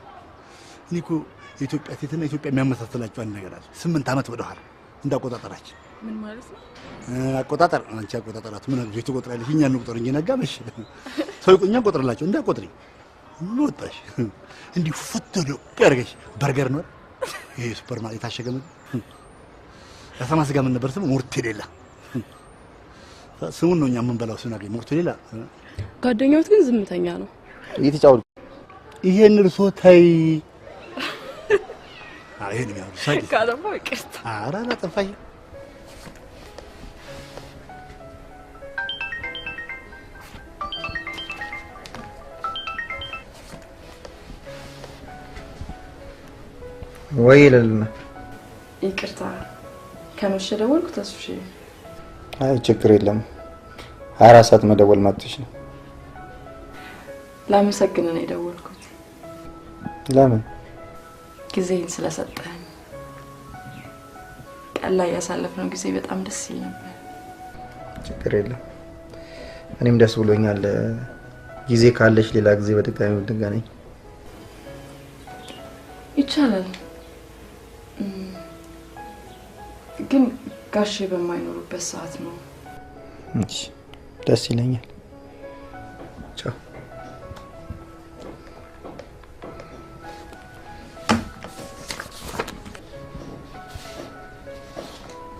እኔ እኮ የኢትዮጵያ ሴትና ኢትዮጵያ የሚያመሳስላቸው አንድ ነገር አለ። 8 ዓመት ወደ ኋላ እንዳቆጣጠራችን። ምን ማለት ነው? አቆጣጠር አንቺ አቆጣጠራት ምን አድርገሽ ትቆጥራለሽ? እኛን እንቁጠር እንጂ ነጋመሽ ሰው እኛን ቆጥርላቸው እንዳቆጥሪ ምን ወጣሽ? እንዲህ ፍትዶ ያርገሽ በርገር ነው ይሄ ሱፐር ማርኬት የታሸገ ምግብ ለሰማ ስጋ ምን ነበር ስሙ? ሞርቴሌላ ስሙን ነው እኛ የምንበላው። ስናገኝ ሞርቴሌላ። ጓደኛዎት ግን ዝምተኛ ነው። እየተጫወቱ ይሄን እርሶ ታይ ይሄን ነው ሳይ ካለማ ይቅርታ። ኧረ አላጠፋኝ። ወይ ለልና ይቅርታ ከመሸ ደወልኩ ተስፍሽ። አይ ችግር የለም። 24 ሰዓት መደወል መጥተሽ ነው። ላመሰግን ነው የደወልኩት። ለምን? ጊዜን ስለሰጠኝ። ቀን ላይ ያሳለፍነው ጊዜ በጣም ደስ ይል ነበር። ችግር የለም። እኔም ደስ ብሎኛል። ጊዜ ካለሽ ሌላ ጊዜ በድጋሚ እንገናኝ። ይቻላል። ግን ጋሼ በማይኖሩበት ሰዓት ነው። እሺ ደስ ይለኛል። ቻው።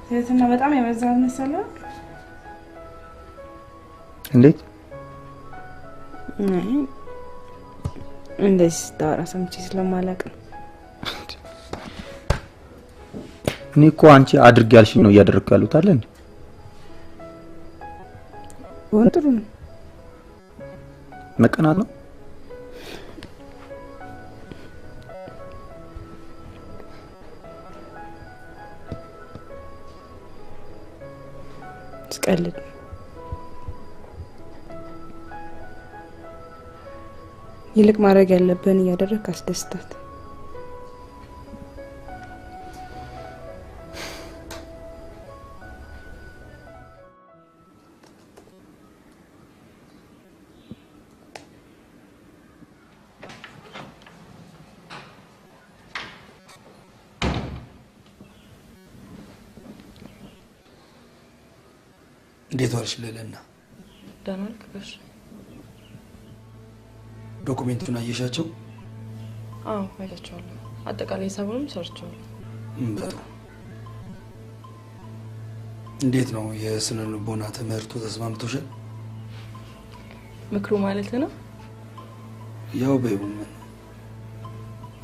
ትህትና በጣም የበዛው መሰለህ? እንዴት? እንደዚህ ስታወራ ሰምቼ ስለማላውቅ ነው። እኔ እኮ አንቺ አድርግ ያልሽኝ ነው እያደረግኩ ያሉት አይደል እንዴ? ወንድሩ ነው መቀናት ነው። ስቀልድ ይልቅ ማድረግ ያለብን እያደረግክ አስደስታት። እንዴት ዋልሽ ልዕልና? ደህና ነህ ጋሼ? ዶኩሜንቱን አየሻቸው? አዎ አይቻቸዋለሁ። አጠቃላይ ሂሳቡንም ሰርቻለሁ። በጥሩ እንዴት ነው የስነ ልቦና ትምህርቱ ተስማምቶሻል? ምክሩ ማለት ነው? ያው በይው ምን?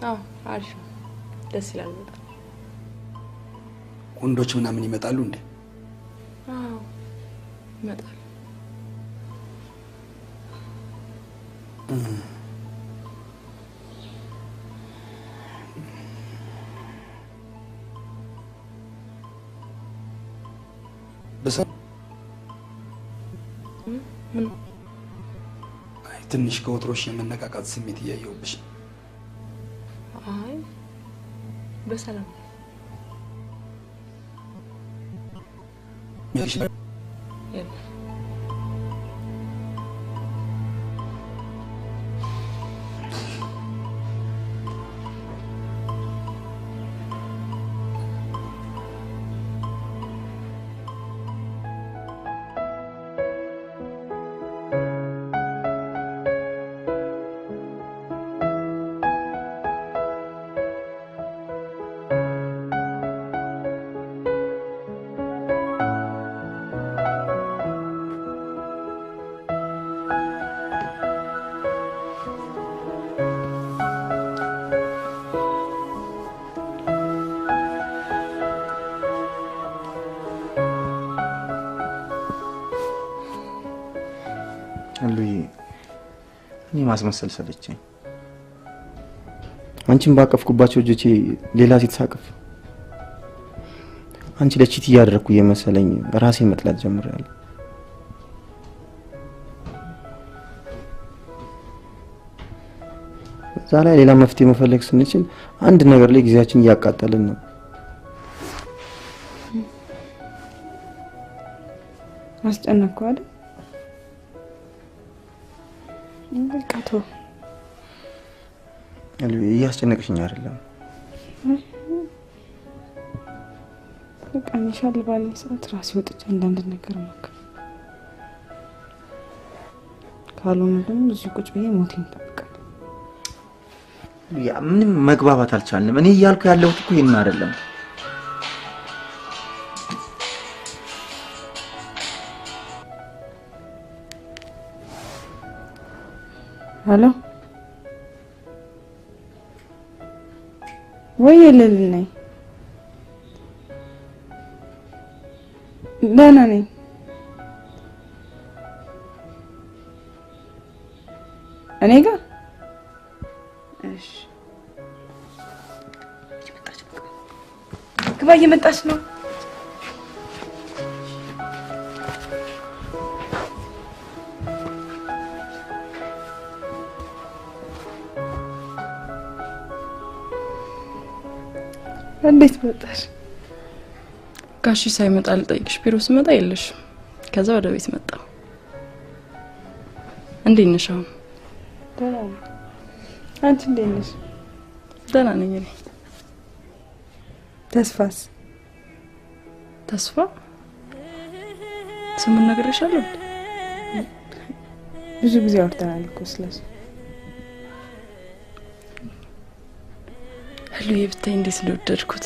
አዎ አሪፍ ነው። ደስ ይላል በጣም። ወንዶች ምናምን ይመጣሉ እንዴ? አዎ ይመጣሉ። ምን? አይ ትንሽ ከወትሮሽ የመነቃቃት ስሜት እያየሁብሽ። አይ በሰላም እኔ ማስመሰል ሰለቸኝ። አንቺን ባቀፍኩባቸው እጆቼ ሌላ ሴት ሳቅፍ አንቺ ለቺት እያደረኩ እየመሰለኝ ራሴን መጥላት ጀምሬያለሁ። እዛ ላይ ሌላ መፍትሄ መፈለግ ስንችል አንድ ነገር ላይ ጊዜያችን እያቃጠልን ነው። አስጨነቅኩ አይደል? በቃ እያስጨነቅሽኝ አይደለም። በቃ ይሻል ባለኝ ሰዓት ራሴ ወጥቼ አንዳንድ ነገር ሞክር። ካልሆነ ደግሞ እዚህ ቁጭ ብዬ ሞቴን እጠብቃለሁ። ያ ምንም መግባባት አልቻልንም። እኔ እያልኩ ያለሁት እኮ ይሄን አይደለም። ሄሎ ወይ ልልነኝ ደህና ነኝ። እኔ ጋር እሺ ግባ እየመጣች ነው። እንዴት መጣሽ? ጋሺ ሳይመጣ ልጠይቅሽ ቢሮ ስመጣ የለሽም። ከዛ ወደ ቤት መጣሁ። እንዴት ነሽ አሁን? ደህና ነኝ። አንቺ እንዴት ነሽ? ደህና ነኝ እኔ። ተስፋስ? ተስፋ ስሙን ነግሬሻለሁ። ብዙ ጊዜ አውርተናል እኮ ስለሱ። ህልዬ ብታይ እንዴት እንደወደድኩት፣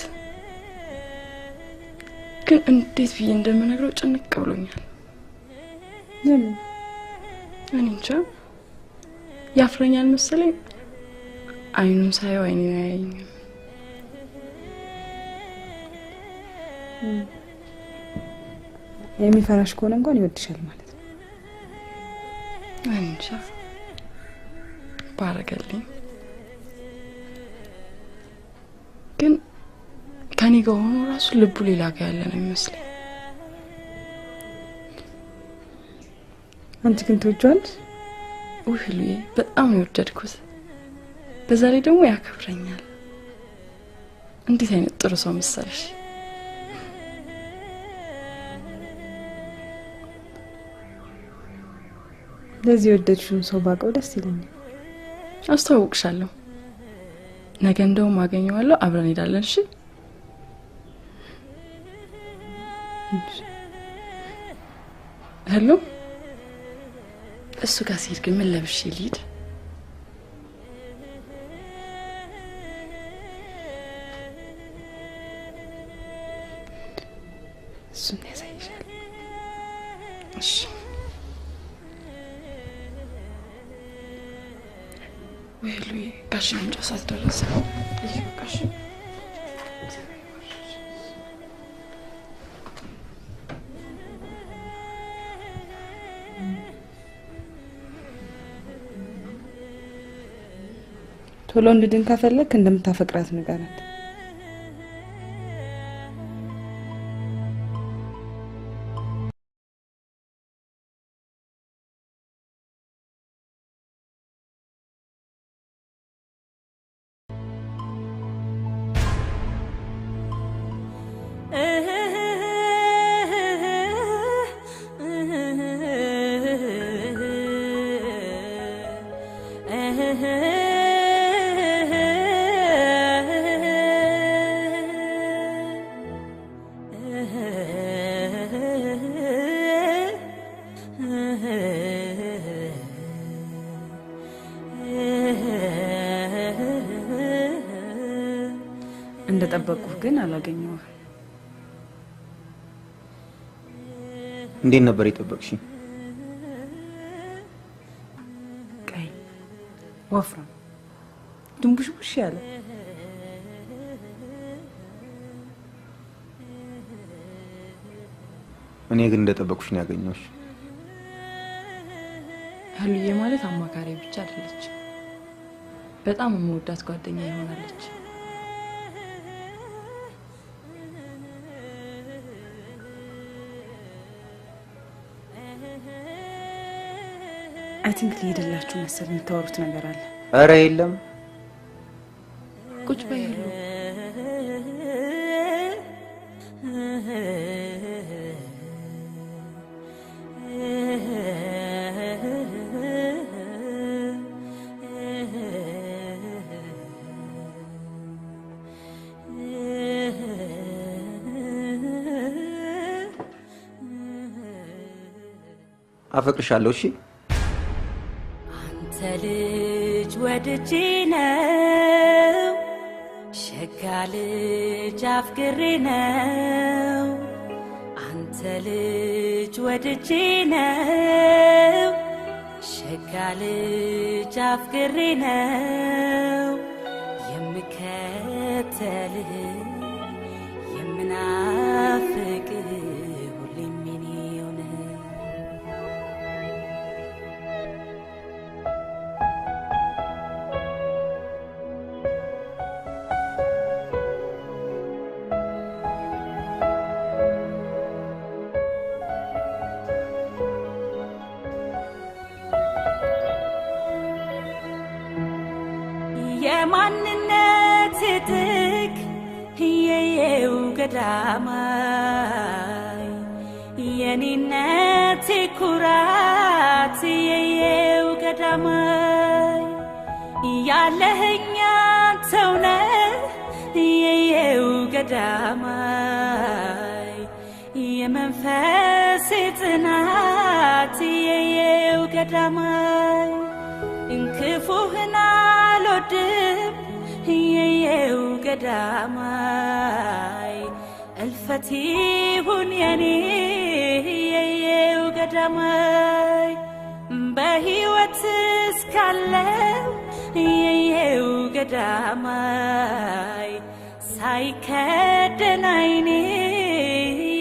ግን እንዴት ብዬ እንደምነግረው ጭንቅ ብሎኛል። ለምን? እኔ እንጃ ያፍረኛል መሰለኝ። አይኑን ሳየው አይኔን አያየኝም። የሚፈራሽ ከሆነ እንኳን ይወድሻል ማለት ነው። እኔ እንጃ ባረገልኝ። ግን ከኔ ጋር ሆኖ ራሱ ልቡ ሌላ ጋር ያለ ነው የሚመስለኝ። አንቺ ግን ትወጂዋለሽ? ውይ ህልዬ በጣም ነው የወደድኩት። በዛ ላይ ደግሞ ያከብረኛል። እንዴት አይነት ጥሩ ሰው መሰለሽ። ለዚህ የወደድሽውን ሰው ባውቀው ደስ ይለኛል። አስተዋውቅሻለሁ። ነገ እንደውም አገኘዋለሁ፣ አብረን እንሄዳለን። እሺ ሄሎ። እሱ ጋር ሲሄድ ግን ምን ለብሼ ልሂድ? እሱን ያሳይሽ። ወይሉይ ጋሽን እንጨሳት ደረሰ። ይሄ ጋሽ ቶሎ እንድድን ከፈለክ እንደምታፈቅራት ንገራት። እንደጠበቅኩህ ግን አላገኘሁም። እንዴት ነበር የጠበቅሽኝ? ቀይ ወፍራም ድንቡሽቡሽ ያለ እኔ ግን እንደጠበቅኩሽ ነው ያገኘሁሽ። ህልዬ ማለት አማካሪ ብቻ አይደለች፣ በጣም የምወዳት ጓደኛ ይሆናለች። አይ ቲንክ ሊሄድላችሁ መሰል የምታወሩት ነገር አለ። ኧረ የለም ቁጭ በይ ህሉ። አፈቅርሻለሁ። እሺ አንተ ልጅ ወድጄ ነው ሸጋ ልጅ አፍቅሬ ነው አንተ ልጅ ወድጄ ነው ሸጋ ልጅ አፍቅሬ ነው የምከተልህ የምናፍቅህ ሁሌም የኔው ነህ። የማንነት ትክ የየው ገዳማይ የኔነት ኩራት የየው ገዳማይ ያለህኛ ተውነ የየው ገዳማይ የመንፈስ ጽናት የየው ገዳማይ እንክፉህን አልወድም የየው ገዳማይ እልፈት ይሁን የኔ የየው ገዳማይ በሕይወት እስካለው የየው ገዳማይ ሳይከደን ዓይኔ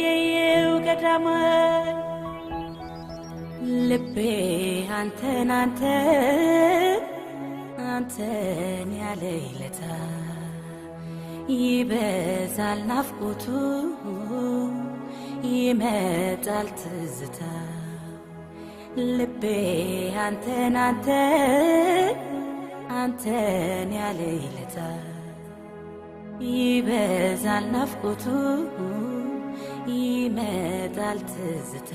የየው ገዳማይ ልቤ አንተን አንተን ያለ ይለታ ይበዛል ናፍቆቱ ይመጣል ትዝታ ልቤ አንተን ያለ ይለታ ይበዛል ናፍቆቱ ይመጣል ትዝታ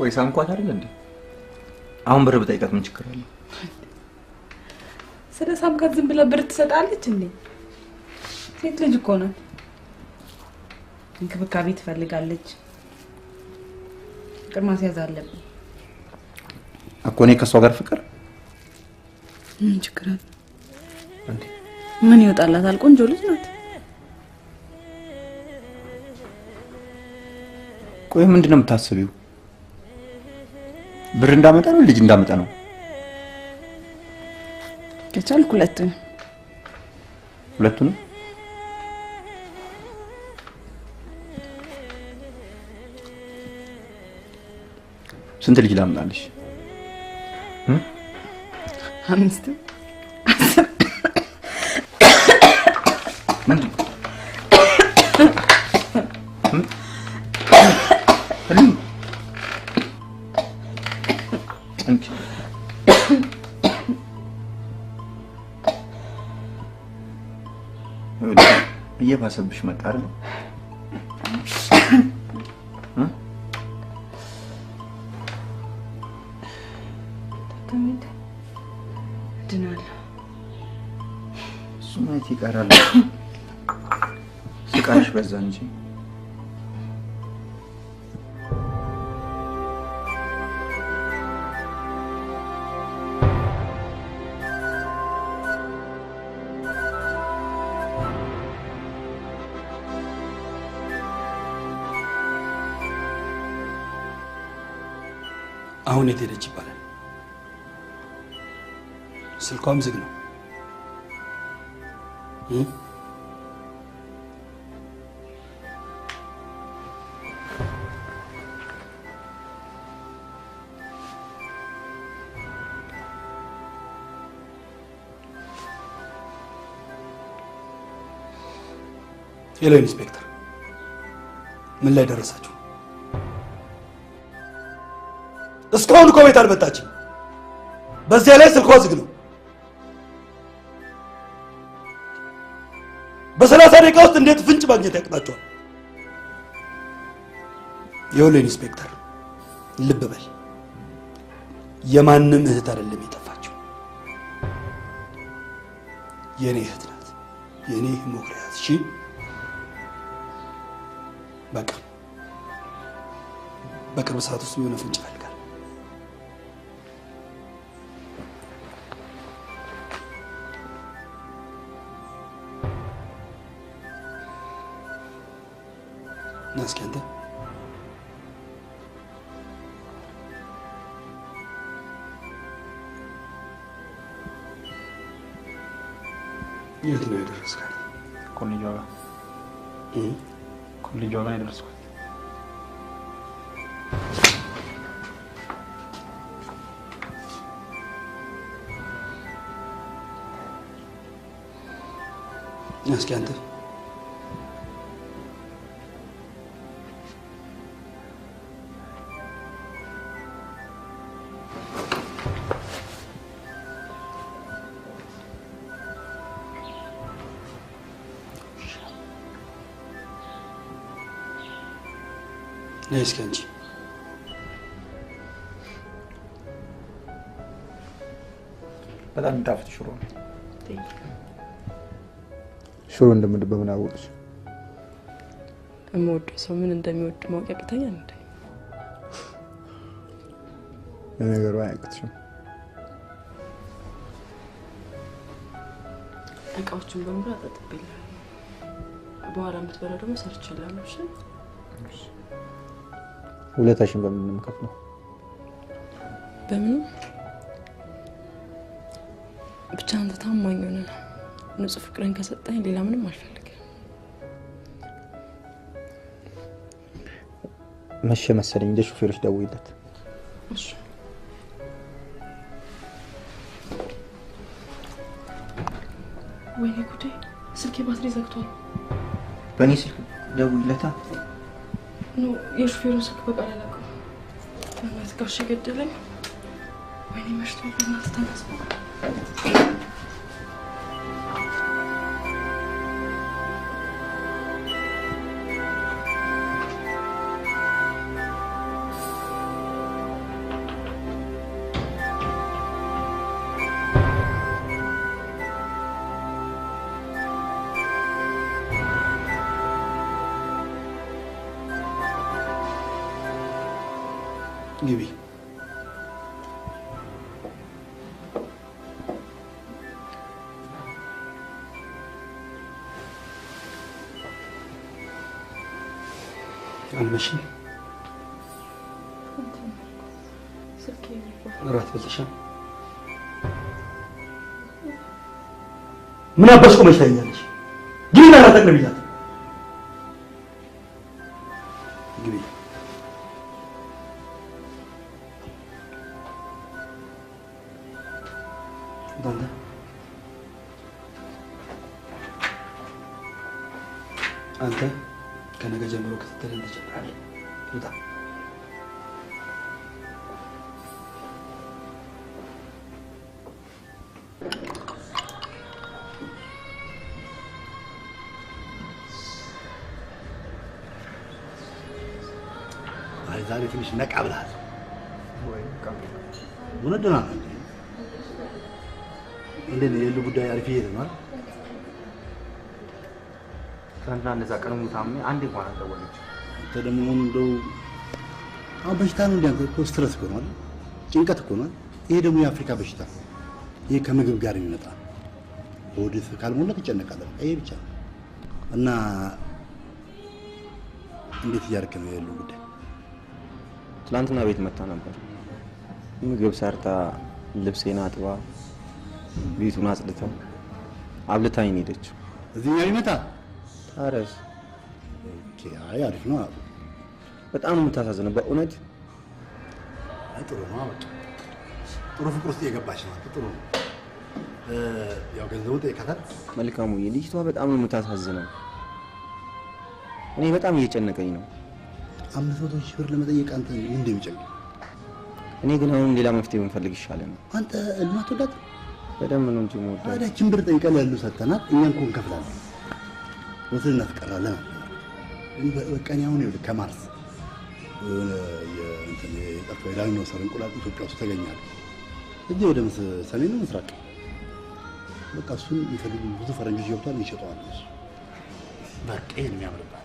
ቆይ ሳምኳት አይደል እንዴ? አሁን ብር ብጠይቃት ምን ችግር አለ? ስለ ሳምካት ዝም ብላ ብር ትሰጣለች እንዴ? ሴት ልጅ እኮ ናት። እንክብካቤ ትፈልጋለች። ፍቅር ማስያዝ አለብን እኮ እኔ ከሷ ጋር ፍቅር ምን ችግር አለ እንዴ? ምን ይወጣላታል? ቆንጆ ልጅ ናት። ቆይ ምንድነው የምታስቢው? ብር እንዳመጣ ነው ልጅ እንዳመጣ ነው? ከቻልኩ ሁለቱን ስንት ልጅ ላምጣልሽ? 5 እየባሰብሽ መጣ አይደል? ሱማይት ይቀራል። ስቃሽ በዛ እንጂ አሁን የት ሄደች ይባላል? ስልኳም ዝግ ነው። ሄሎ ኢንስፔክተር፣ ምን ላይ ደረሳችሁ? እስካሁን እኮ ቤት አልመጣችም። በዚያ ላይ ስልኳ ዝግ ነው። በ30 ደቂቃ ውስጥ እንዴት ፍንጭ ማግኘት ያቅጣቸዋል? ይኸውልህ ኢንስፔክተር፣ ልብ በል፣ የማንም እህት አይደለም የጠፋችው፣ የኔ እህት ናት፣ የኔ ሞክሪያት። እሺ በቃ በቅርብ ሰዓት ውስጥ የሆነ ፍንጭ ፈልጋል። ናስኪ አንተ የት ነው የደረስካት? ኮሌጅ ዋጋ ነው የደረስኩት። ናስኪ አንተ ነይ እስኪ አንቺ በጣም የሚጣፍጥ ሽሮ ነው። ሽሮ እንደምንድን በምን አወቅሽ? የምወደው ሰው ምን እንደሚወድ ማወቅ ያቅተኛል እንዴ? ለነገሩ አያቅትሽም። እቃዎቹን በሙሉ አጣጥቤልሃለሁ። በኋላ የምትበላው ደግሞ ሰርቼልሃለሁ። እሺ ሁለታችን በምን ነው የምከፍለው? በምንም ብቻ አንተ ታማኝ ሆነህ ንጹህ ፍቅርን ከሰጠኝ ሌላ ምንም አልፈልግም። መቼ መሰለኝ እንደ ሹፌሮች ደውይለት። እሺ ወይኔ ጉዴ፣ ስልኬ ባትሪ ዘግቷል። በእኔ ስልክ ደውይለታ። ኖ የሹፌሩን ስልክ በቃ አላውቅም። በእናትህ ጋሽ ገደለኝ። ወይኔ መሽቷል። በእናትህ ተነስ። ግቢ። አልመሽም? እራት በልተሻል? ምን አባሽ ቆመሽ ታይኛለሽ? ግቢና እራት አቅርቢላት። ግቢ። አንተ ከነገ ጀምሮ ክትትል ትጀምራለህ። ውጣ። አይ ዛሬ ትንሽ ነቃ ብለሃል። ምን ደህና ነህ? እንዴት የሉ ጉዳይ አሪፍ እየሄደ ነው? ትናንትና እንደዛ ቀን ሙሉ ታምሜ አንዴ እንኳን አልደወለችም። አንተ ደግሞ እንደው አሁን በሽታ ነው እንዴ? አንተ እኮ ስትረስ እኮ ነው አይደል? ጭንቀት እኮ ነው። ይሄ ደግሞ የአፍሪካ በሽታ ይሄ ከምግብ ጋር የሚመጣ ሆድህ ካልሞላ ትጨነቃለህ። ይሄ ብቻ እና እንዴት እያደረክ ነው ያለው ጉዳይ? ትናንትና ቤት መጣ ነበር። ምግብ ሰርታ ልብሴን አጥባ ቤቱን አጽድታ አብልታኝ ሄደች። እዚህ ነው ይመጣ ታረስ ኦኬ። አይ አሪፍ ነው። በጣም ነው የምታሳዝነው በእውነት። አይ ጥሩ ነው። በቃ ጥሩ ፍቅር ውስጥ እየገባች ነው። ጥሩ ነው። ያው ገንዘቡ ጠይቃታል። መልካሙ ልጅቷ በጣም ነው የምታሳዝነው። እኔ በጣም እየጨነቀኝ ነው። 500 ሺህ ብር ለመጠየቅ አንተ ምን እንደሚጨንቅ? እኔ ግን አሁን ሌላ መፍትሄ ብንፈልግ ይሻላል። አንተ ልማት ወዳት በደንብ ነው እንጂ የምወዳት። ታዲያችን ብር ጠይቀን ያሉ ሰተናት እኛ እንኳን እንከፍላለን። ወስደን እናስቀራለን። በቃ እኔ አሁን ይኸውልህ ከማርስ የሆነ የእንትን የጠፋ የዳይኖሰር እንቁላል ኢትዮጵያ ውስጥ ተገኛል። እዚህ ወደ ሰሜን ምስራቅ በቃ እሱን የሚፈልጉ ብዙ ፈረንጆች ገብቷል፣ ይሸጠዋል። በቃ ይሄን የሚያምርባት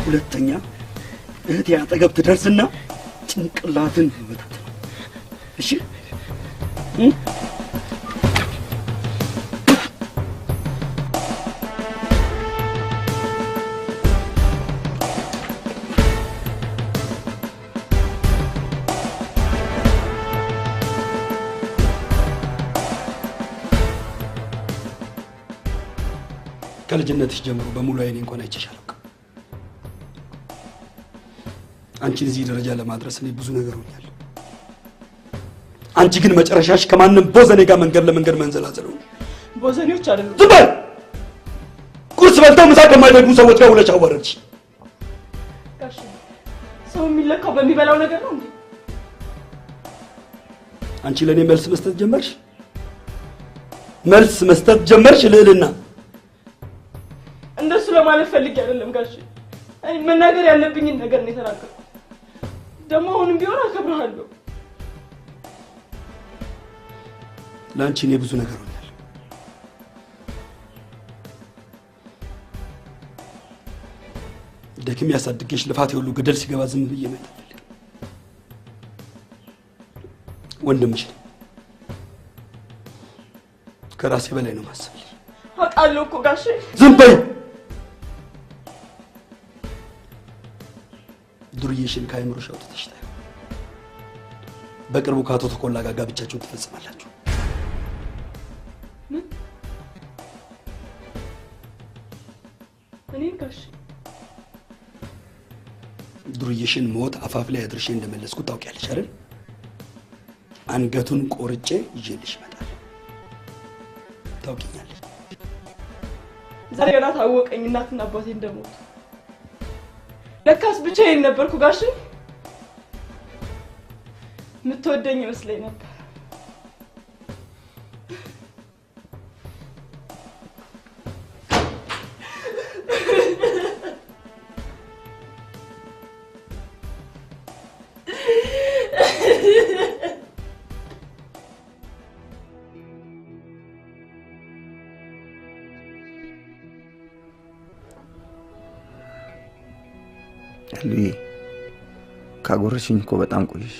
ሁለተኛ እህቴ አጠገብ ትደርስና ጭንቅላትን ይመታል። እሺ ከልጅነትሽ ጀምሮ በሙሉ አይኔ እንኳን አይቼሽ አላውቅም። አንቺን እዚህ ደረጃ ለማድረስ እኔ ብዙ ነገር ሆኛለሁ። አንቺ ግን መጨረሻሽ ከማንም ቦዘኔ ጋር መንገድ ለመንገድ መንዘላዘል ሆነ። ቦዘኔዎች አይደሉም። ዝም በል! ቁርስ በልተው ምሳ ከማይደግሙ ሰዎች ጋር ውለሽ አዋረድሽ። ጋሽ ሰው የሚለካው በሚበላው ነገር ነው እንዴ? አንቺ ለኔ መልስ መስጠት ጀመርሽ? መልስ መስጠት ጀመርሽ ልዕልና? እንደሱ ለማለት ፈልጌ አይደለም ጋሽ። አይ መናገር ያለብኝን ነገር ነው የተናገርኩት። ደግሞ አሁንም ቢሆን አከብርሃለሁ። ለአንቺ እኔ ብዙ ነገር ሆኛለሁ። ደክሜ ያሳድጌሽ ልፋቴ ሁሉ ገደል ሲገባ ዝም ብዬ ማየት አልፈልግም። ወንድምሽ ከራሴ በላይ ነው ማሰብ። አውቃለሁ እኮ ጋሼ። ዝም በይ። ዱርዬሽን ከአይምሮሽ አውጥተሽ ታዩ። በቅርቡ ከአቶ ተኮላ ጋር ጋብቻችሁን ትፈጽማላችሁ። ምን? እኔ ጋሼ ዱርዬሽን ሞት አፋፍ ላይ አድርሼ እንደመለስኩ ታውቂያለሽ አይደል? አንገቱን ቆርጬ ይዤልሽ እመጣለሁ። ታውቂኛለሽ። ዛሬ ገና ታወቀኝ እናትና አባቴ እንደሞቱ። ለካስ ብቻዬን ነበርኩ ጋሼ። የምትወደኝ ይመስለኝ ነበር። ሉዬ ካጎረሽኝ እኮ በጣም ቆይሽ።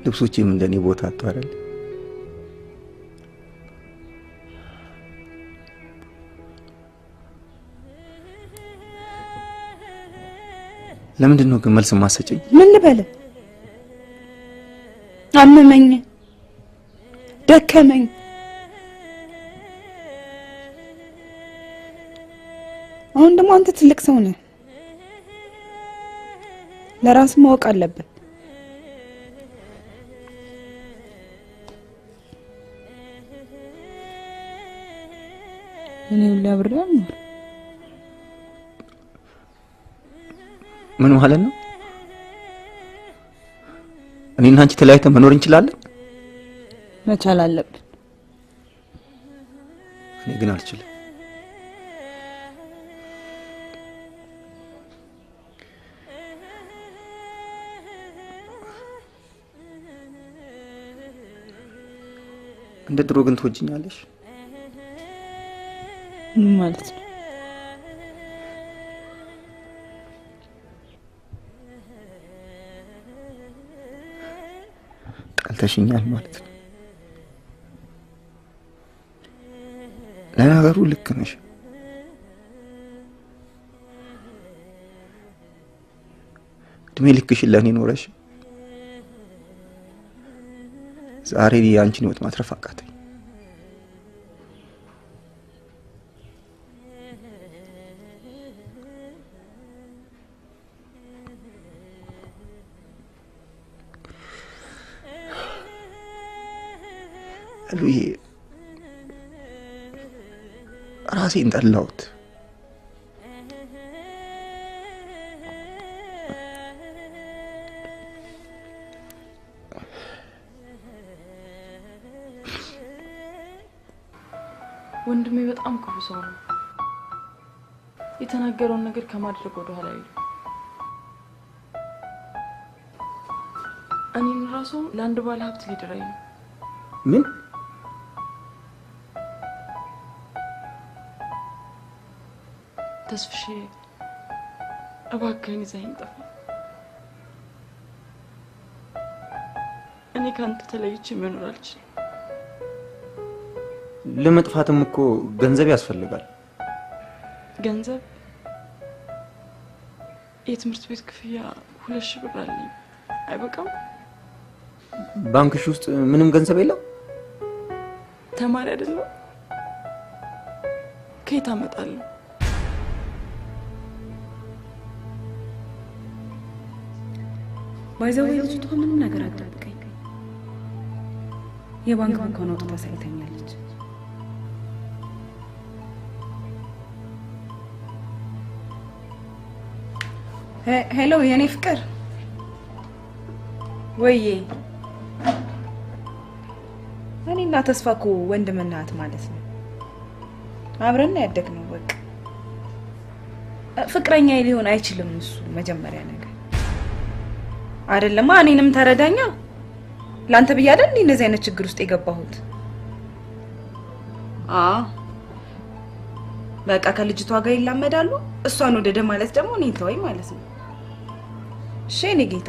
ልብሶቼም እንደኔ ቦታ አጥቷል። ለምንድን ነው ግን መልስ ማሰጨኝ? ምን ልበል? አመመኝ፣ ደከመኝ። አሁን ደግሞ አንተ ትልቅ ሰው ነህ። ለራስ ማወቅ አለብህ። እኔ ሁሉ አብሬያለሁ። ምን ማለት ነው? እኔና አንቺ ተለያይተን መኖር እንችላለን? መቻል አለብን። እኔ ግን አልችልም። እንደ ድሮ ግን ትወጂኛለሽ? ምን ማለት ነው? ጠልተሽኛል ማለት ነው። ለነገሩ ልክ ነሽ። እድሜ ልክሽን ለእኔ ኖረሽ ዛሬ የአንቺን ህይወት ማትረፍ አቃተኝ። ሉዬ ራሴን ጠላሁት። ወንድሜ በጣም ክፉ ሰው ነው። የተናገረውን ነገር ከማድረግ ወደ ኋላ አይልም። እኔን ራሱ ለአንድ ባለ ሀብት ሊድራኝ ነው። ምን? ተስፍሼ እባክህን ይዘኸኝ ጠፋ። እኔ ካንተ ተለይቼ መኖር አልችልም። ለመጥፋትም እኮ ገንዘብ ያስፈልጋል። ገንዘብ? የትምህርት ቤት ክፍያ 2,000 ብር አለኝ። አይበቃም? ባንክሽ ውስጥ ምንም ገንዘብ የለም? ተማሪ አይደለም? ከየት አመጣለሁ? ባይዘው ልጅቷ ምንም ነገር አትጠብቀኝ። የባንክ ባንኳን አውጥታ ሳይተኛለች። ሄሎ የኔ ፍቅር፣ ወይዬ እኔና ተስፋ እኮ ወንድምና እህት ማለት ነው። አብረን ያደግነው። በቃ ፍቅረኛ ሊሆን አይችልም እሱ። መጀመሪያ ነገር አይደለም። እኔንም ተረዳኛ። ላንተ ብዬ አይደል እንደዚህ አይነት ችግር ውስጥ የገባሁት? በቃ ከልጅቷ ጋር ይላመዳሉ። እሷን ወደደ ማለት ደግሞ እኔን ተወኝ ማለት ነው። እሺ እኔ ጌታ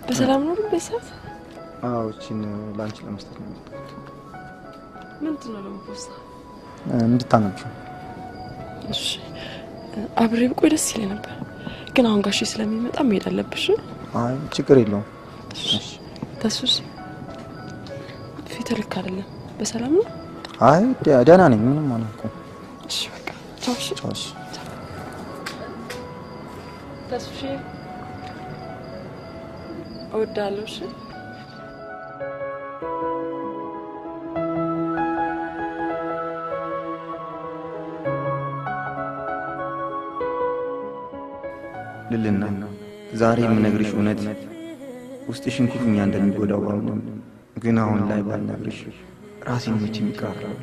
በሰላም ነው በሰዓት? አዎ እቺን ላንቺ ለመስጠት ነው። ምንድን ነው ለምቦሳ? እንድታነብሽ። እሺ አብሬ ብቆይ ደስ ይለኝ ነበር፣ ግን አሁን ጋሼ ስለሚመጣ መሄድ አለብሽ። አይ ችግር የለውም። እሺ ተሱስ ፊት ልክ አይደለም። በሰላም ነው? አይ ደህና ነኝ፣ ምንም አላልኩም። እሺ በቃ ቻው። እሺ ቻው። ተሱሽ እወዳለሁ። እሺ ልልና ዛሬ የምነግርሽ እውነት ውስጥሽን ክፉኛ እንደሚጎዳው ባምንም ግን አሁን ላይ ባልነግርሽ ራሴን መቼ የሚቀራራል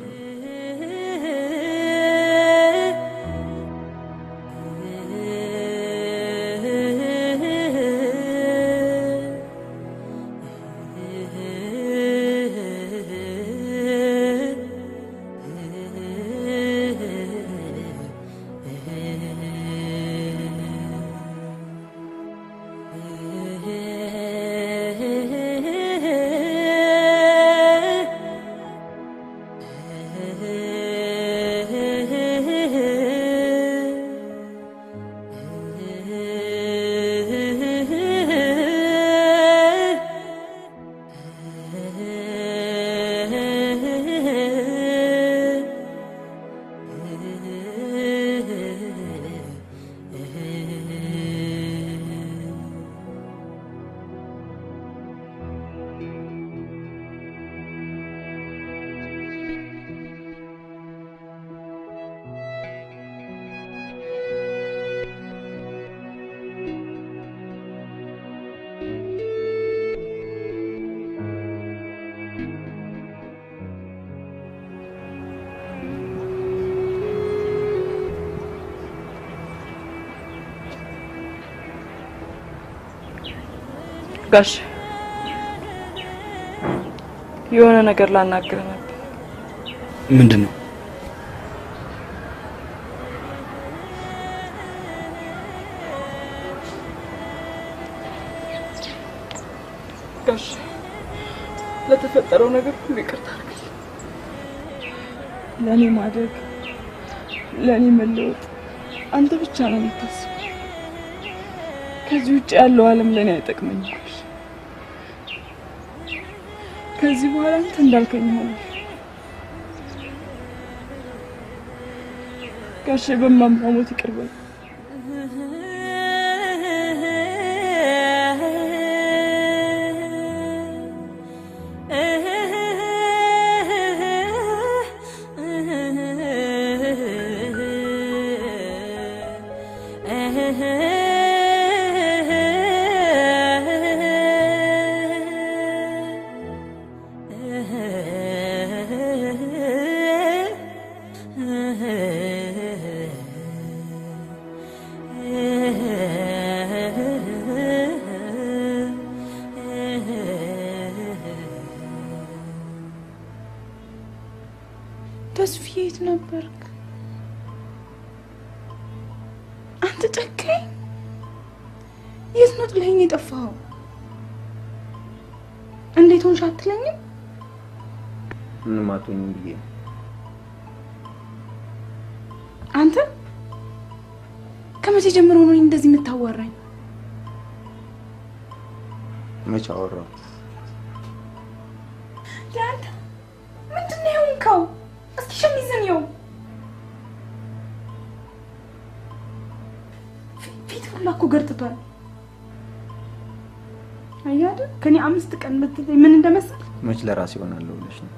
ጋሽ የሆነ ነገር ላናግር ነበር። ምንድነው? ጋሽ ለተፈጠረው ነገር ሁሉ ይቅርታ አድርግልኝ። ለኔ ማደግ ለኔ መለወጥ አንተ ብቻ ነው የምታስበው። ከዚህ ውጭ ያለው ዓለም ለኔ አይጠቅመኝም። ከዚህ በኋላ አንተ እንዳልከኝ ሆነ። ጋሼ በማማሞት ይቅር በል። ተስፋዬ የት ነበርክ? አንተ ጨካኝ! የት ነው ጥለኸኝ የጠፋኸው? እንዴት ሆንሽ አትለኝም? ምንም አትሆኝም ብዬ አንተ ከመቼ ጀምሮ ነው እንደዚህ የምታዋራኝ? መቼ አወራሁ? ያንተ ምንድነው የሆንከው? እስኪ ሸሚዝን ይው ፊት ሁላ እኮ ገርጥቷል። አያደ ከኔ 5 ቀን ብትይ ምን እንደመሰል መች ለራሴ ሆናለሁ ብለሽ ነው?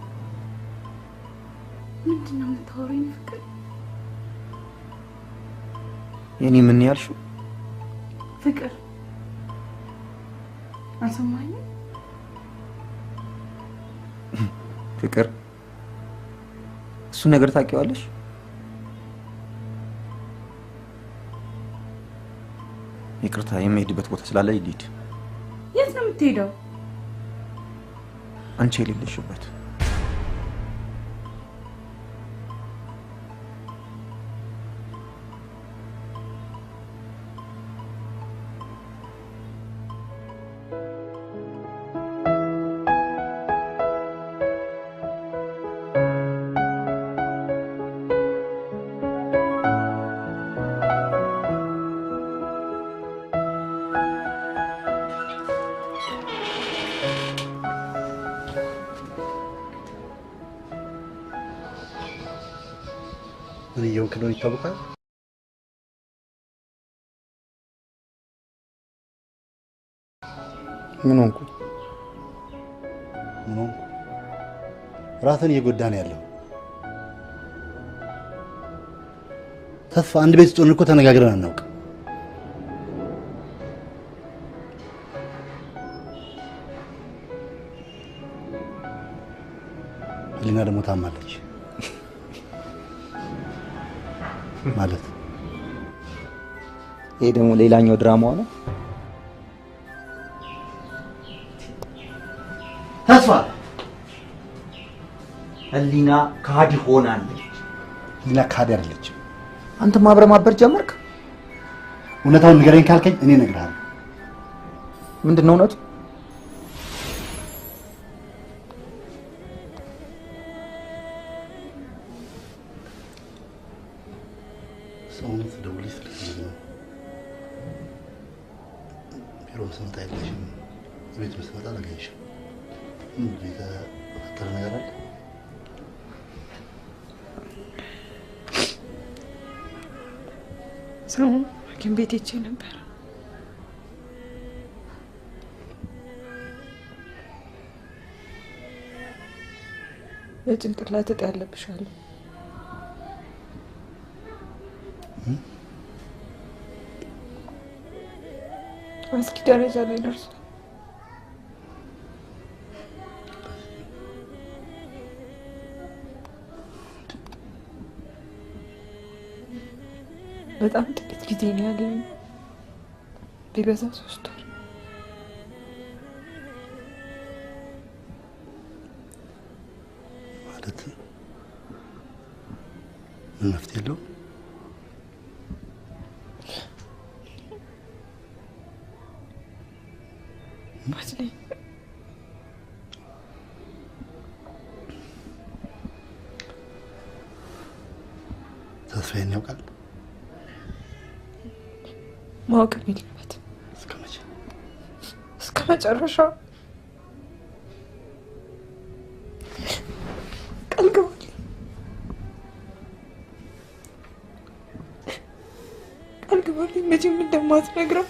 ምንድነው የምታወሪኝ ፍቅር? የኔ ምን ያልሽው? ፍቅር አልሰማኝም? ፍቅር እሱ ነገር ታውቂዋለሽ? ይቅርታ የምሄድበት ቦታ ስላለ ልሂድ። የት ነው የምትሄደው? አንቺ የሌለሽበት። ምን እየሆንክ እንደሆነ ይታወቃል? ምን ሆንኩ? ምን ሆንኩ? ራስን እየጎዳ ነው ያለው። ተስፋ አንድ ቤት ውስጥ ሆነን እኮ ተነጋግረን አናውቅም። ህሊና ደግሞ ታማለች ማለት ይሄ ደግሞ ሌላኛው ድራማው ነው። ተስፋ ህሊና ካዲ ሆናለች። ህሊና ካዲ አይደለች። አንተ ማብረማበር ጀመርክ። እውነታውን ንገረኝ ካልከኝ እኔ እነግርሃለሁ። ምንድን ነው እውነቱ? ሰውን ትደውልልኝ ስትል ነው ቢሮ ስመጣ የለሽም። ቤት ስመጣ አላገኝሽም። የተፈጠረ ነገር አለ? ሰው ሐኪም ቤት ሄጄ ነበር። የጭንቅላት እጢ ያለብሻል። አስጊ ደረጃ ላይ ደርሷል። በጣም ጥቂት ጊዜ ነው ያለኝ፣ ቢበዛ 3 ወር። ማለት ምን መፍትሄ የለውም? ማስለኝ ተስፋዬን ያውቃል? ማወቅ የለበትም። እስከ መቼ? እስከ መጨረሻው። ቃል ግባልኝ፣ ቃል ግባልኝ መቼም እንደማትነግረው።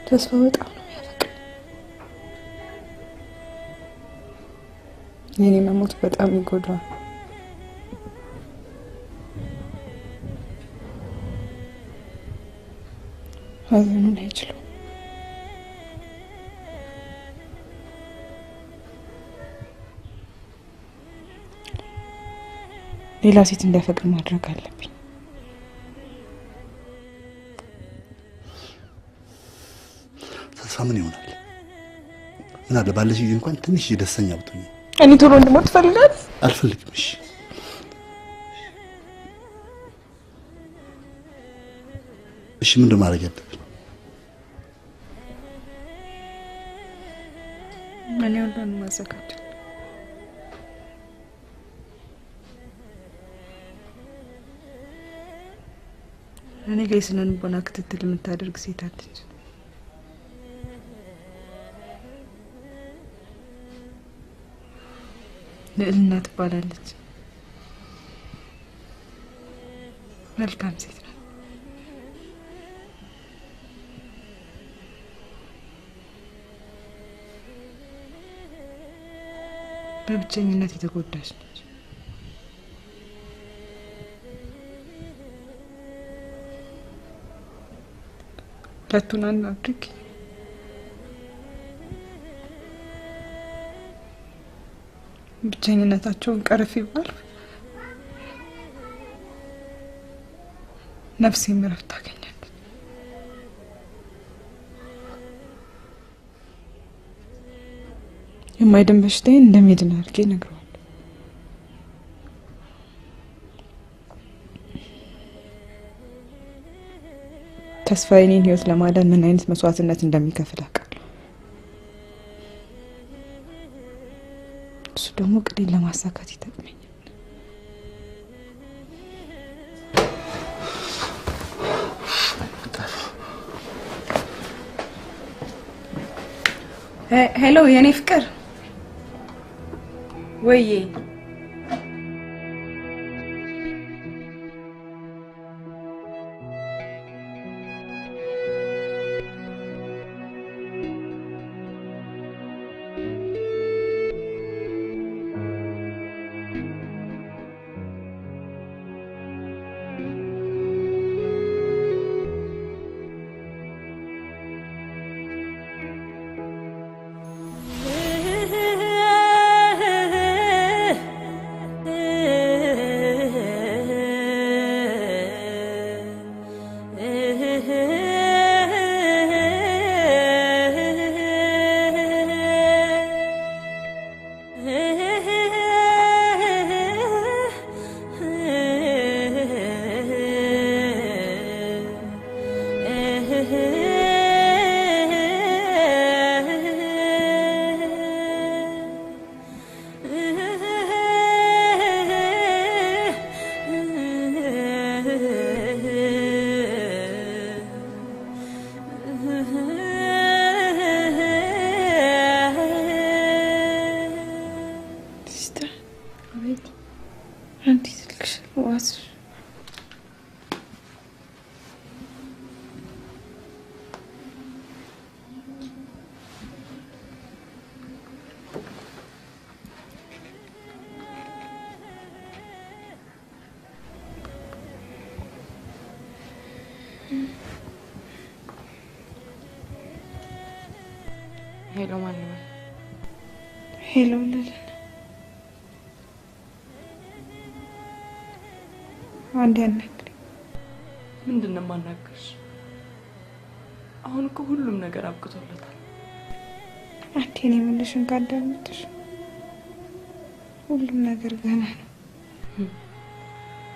ተስፋ በጣም ነው የሚያፈቅረኝ። የኔ መሞት በጣም ይጎዳዋል። ሀዘኑን አይችልም። ሌላ ሴት እንዲያፈቅር ማድረግ አለብኝ። ተስፋ ምን ይሆናል? ምን አለ ባለሽ ጊዜ እንኳን ትንሽ ደስተኛ ብትሆኚ። እኔ ቶሎ እንድሞት ትፈልጋለህ? አልፈልግም። እሺ እሺ፣ ምንድን ማድረግ ያለብን? እኔ ሁሉንም ማዘጋጀት። እኔ ጋር የስነ ልቦና ክትትል የምታደርግ ሴት አለች። ልዕልና ትባላለች። መልካም ሴት ናት። በብቸኝነት የተጎዳች ነች። ሁለቱን አንድ አድርጊ። ብቸኝነታቸውን ቀረፍ ይባል ነፍሴም እረፍት ታገኛለች። የማይድን በሽታዬን እንደሚድን አድርጌ እነግረዋለሁ። ተስፋዬ የኔን ህይወት ለማዳን ምን አይነት መስዋዕትነት እንደሚከፍል አውቃለሁ። እሱ ደግሞ ቅዴን ለማሳካት ይጠቅመኛል። ሄሎ የኔ ፍቅር ወይዬ ሄሎ ማን ነው? ሄሎ ለለ አንዴ አናግሪ። ምንድን ነው የማናግርሽ? አሁን እኮ ሁሉም ነገር አብቅቶለታል። አንዴ እኔ የምልሽን ካዳመጥሽ ሁሉም ነገር ገና ነው።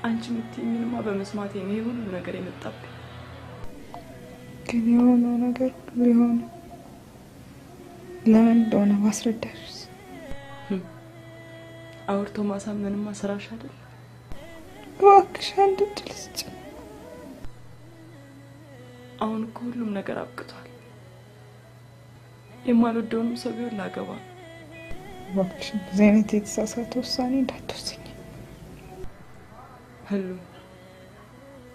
አንቺ የምትይኝንማ በመስማቴ ነው ይሄ ሁሉ ነገር የመጣብኝ። ግን የሆነው ነገር ሁሉ የሆነው ለምን እንደሆነ ማስረዳሽ። አውርቶ ማሳመንማ ስራሽ አይደል? እባክሽ አንድ እድል ስጭኝ። አሁን እኮ ሁሉም ነገር አብቅቷል። የማልወደውንም ሰው ቢሆን ላገባ። እባክሽ በዚህ አይነት የተሳሳተ ውሳኔ እንዳትወስኝ። ህሉ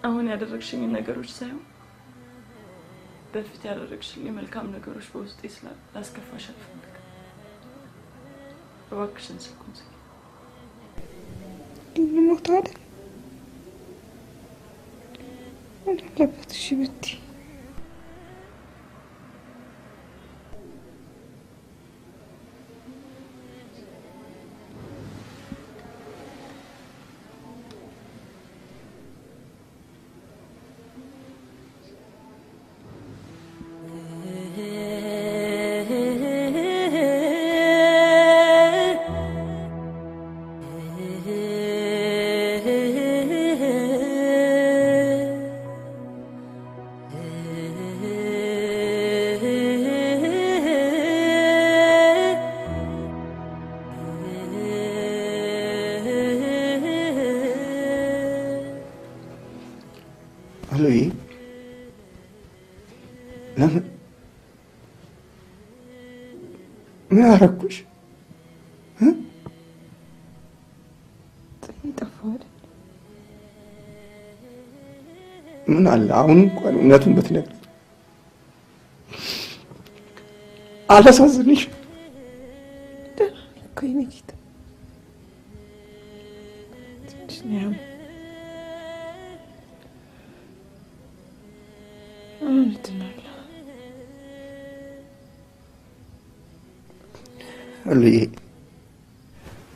አሁን ያደረግሽኝ ነገሮች ሳይሆን በፊት ያደረግሽኝ መልካም ነገሮች በውስጤ ስላሉ ላስከፋሽ አልፈልግም። እባክሽን ስልኩን ዝጊ። ልሞት አይደል? ምን አለበት እሺ ብትይ? ምን አደረኩሽ? ጠፋህ? ምን አለ አሁን እንኳን እውነቱን ብትነግሪኝ። አላሳዝንሽ? እኮ የኔ ጌታ ስኒያም እውነትናለ አሉዬ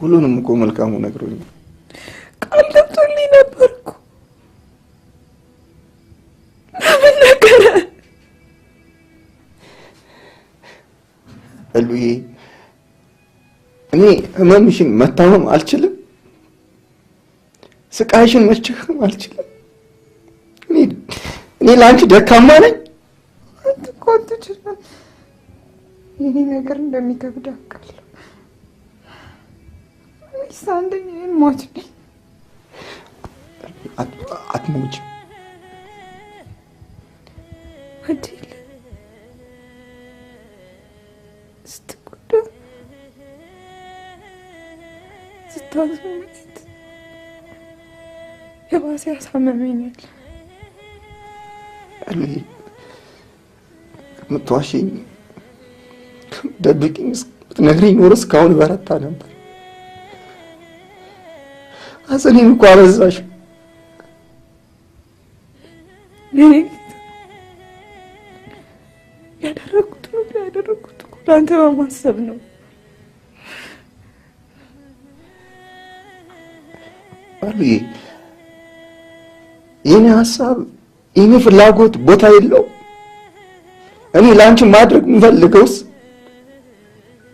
ሁሉንም እኮ መልካሙ ነግሮኛል። ቃል ገብቶልኝ ነበር እኮ ምን ነገረ? አሉዬ እኔ ህመምሽን መታመም አልችልም፣ ስቃይሽን መሸከም አልችልም። እኔ ለአንቺ ደካማ ነኝ። አንተ እኮ አትችልም። ይሄ ነገር እንደሚከብድ አውቃለሁ። ወይስ አንደኛ ሞት ነኝ? አትሞችም አዲል ስትጎዳ ስታዝኑት የባሰ ያሳመመኛል። አሉዬ ከምትዋሽኝ ደብቂኝ ብትነግሪኝ ኖሮ እስካሁን በረታ ነበር። ሐዘኔን እኮ አበዛሽ። ያደረኩት እኮ ለአንተ በማሰብ ነው። አሉዬ የኔ ሀሳብ የኔ ፍላጎት ቦታ የለው። እኔ ለአንቺ ማድረግ የምፈልገውስ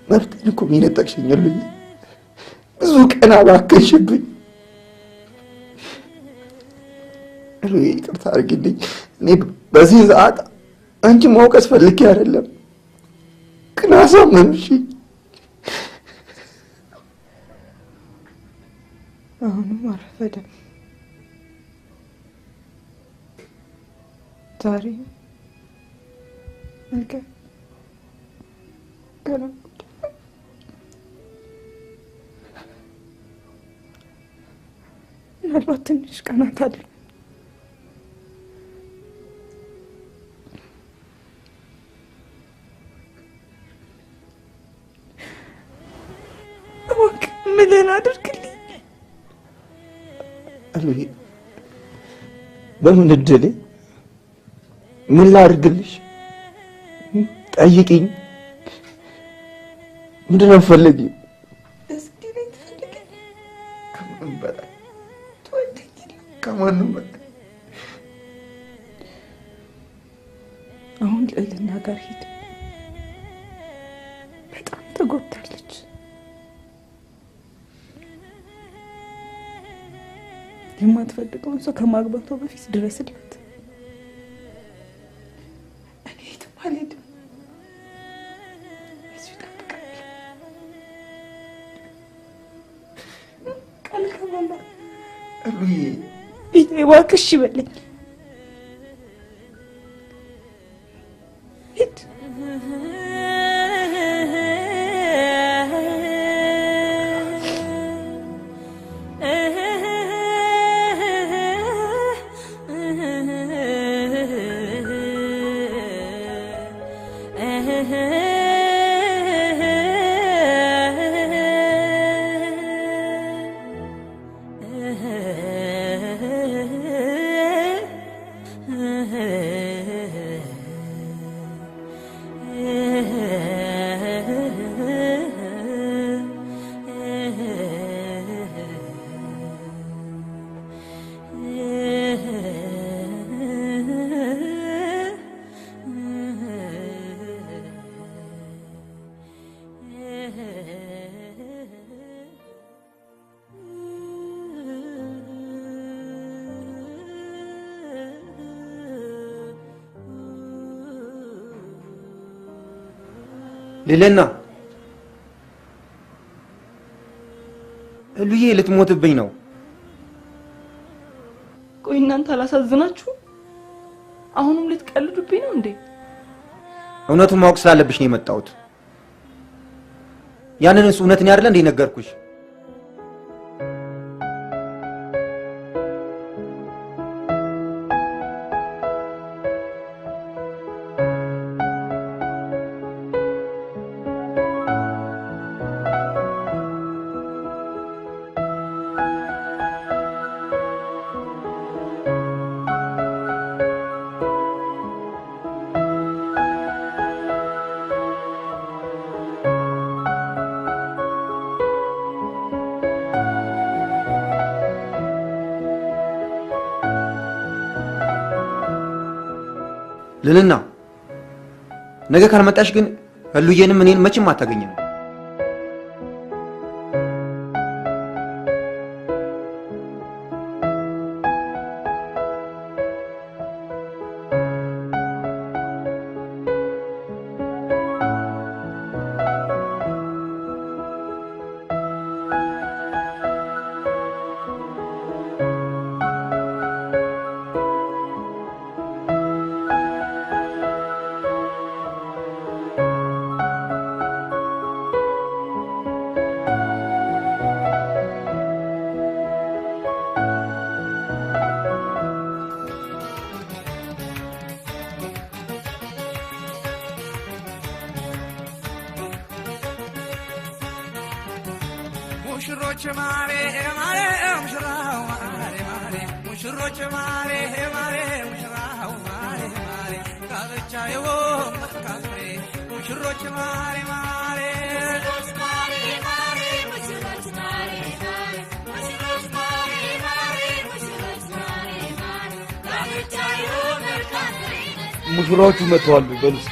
መብቴን እኮ የሚነጠቅሽኝ አሉዬ። ብዙ ቀን አባከንሽብኝ አሉዬ። ይቅርታ አድርጊልኝ። እኔ በዚህ ሰዓት አንቺ መውቀስ ፈልጌ አይደለም፣ ግን አሳመምሽኝ። አሁንም አረፈደም። ዛሬ ነገ ገና ምናልባት ትንሽ ቀናት አለ። እባክህ ምንን አድርግልኝ አሉዬ። በምን እድሌ ምን ላድርግልሽ? ጠይቂኝ። ምንድን ነው የምትፈልጊው? ደስ እንዲለኝ ትፈልጊ? ከምንም በላይ ትወደኛለህ? ከማንም በላይ። አሁን ልዕልና ጋር ሂድ። በጣም ተጎድታለች። የማትፈልገውን ሰው ከማግባቷ በፊት ድረስላት። እኔ የትም አልሄድም። እዚሁ እጠብቃለሁ። ቃል ከማማ አሉዬ እባክህ እሺ በለኝ። ሂድ። ልዕልና እሉዬ ልትሞትብኝ ነው። ቆይ እናንተ አላሳዝናችሁ? አሁንም ልትቀልዱብኝ ነው እንዴ? እውነቱን ማወቅ ስላለብሽ ነው የመጣሁት። ያንንስ እውነትን አይደለ እንዴ ነገርኩሽ? ልልና ነገ ካልመጣሽ ግን ህሉዬንም እኔን መቼም አታገኝም። ሙሽሮች ማሬ ማሬ ሙሽራው ማሬ ማሬ ሙሽሮች ማሬ ማሬ ሙሽራው ማሬ ማሬ ጋብቻዬው መልካም ፍሬ ሙሽሮች ማሬ ማሬ ሙሽሮች ማሬ ማሬ ሙሽሮች ማሬ ማሬ ሙሽሮች ማሬ ማሬ ሙሽሮች ማሬ ማሬ ጋብቻዬው መልካም ፍሬ ሙሽራዎቹ መጥተዋል በሉስ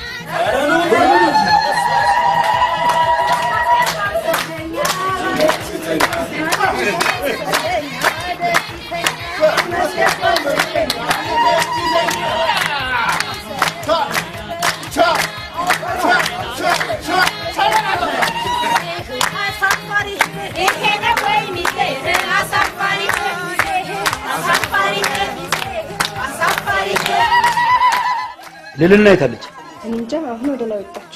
ልልና የታለች? እንጃ አሁን ወደ ላይ ወጣች።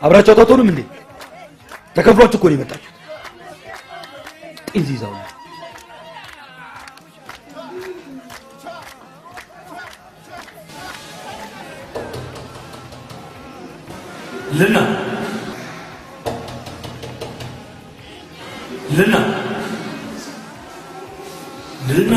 አብራቸው አታውጡንም እንዴ? ተከፍሏችሁ እኮ ነው የመጣችሁት። ጢንዚዛው ልና ልና ልና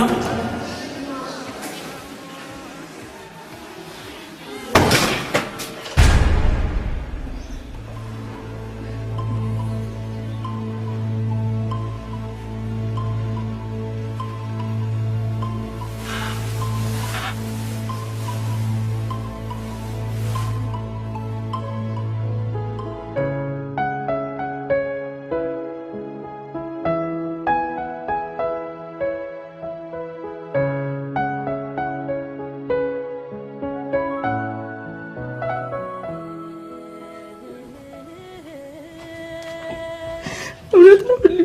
እውነት ነው ሁሉ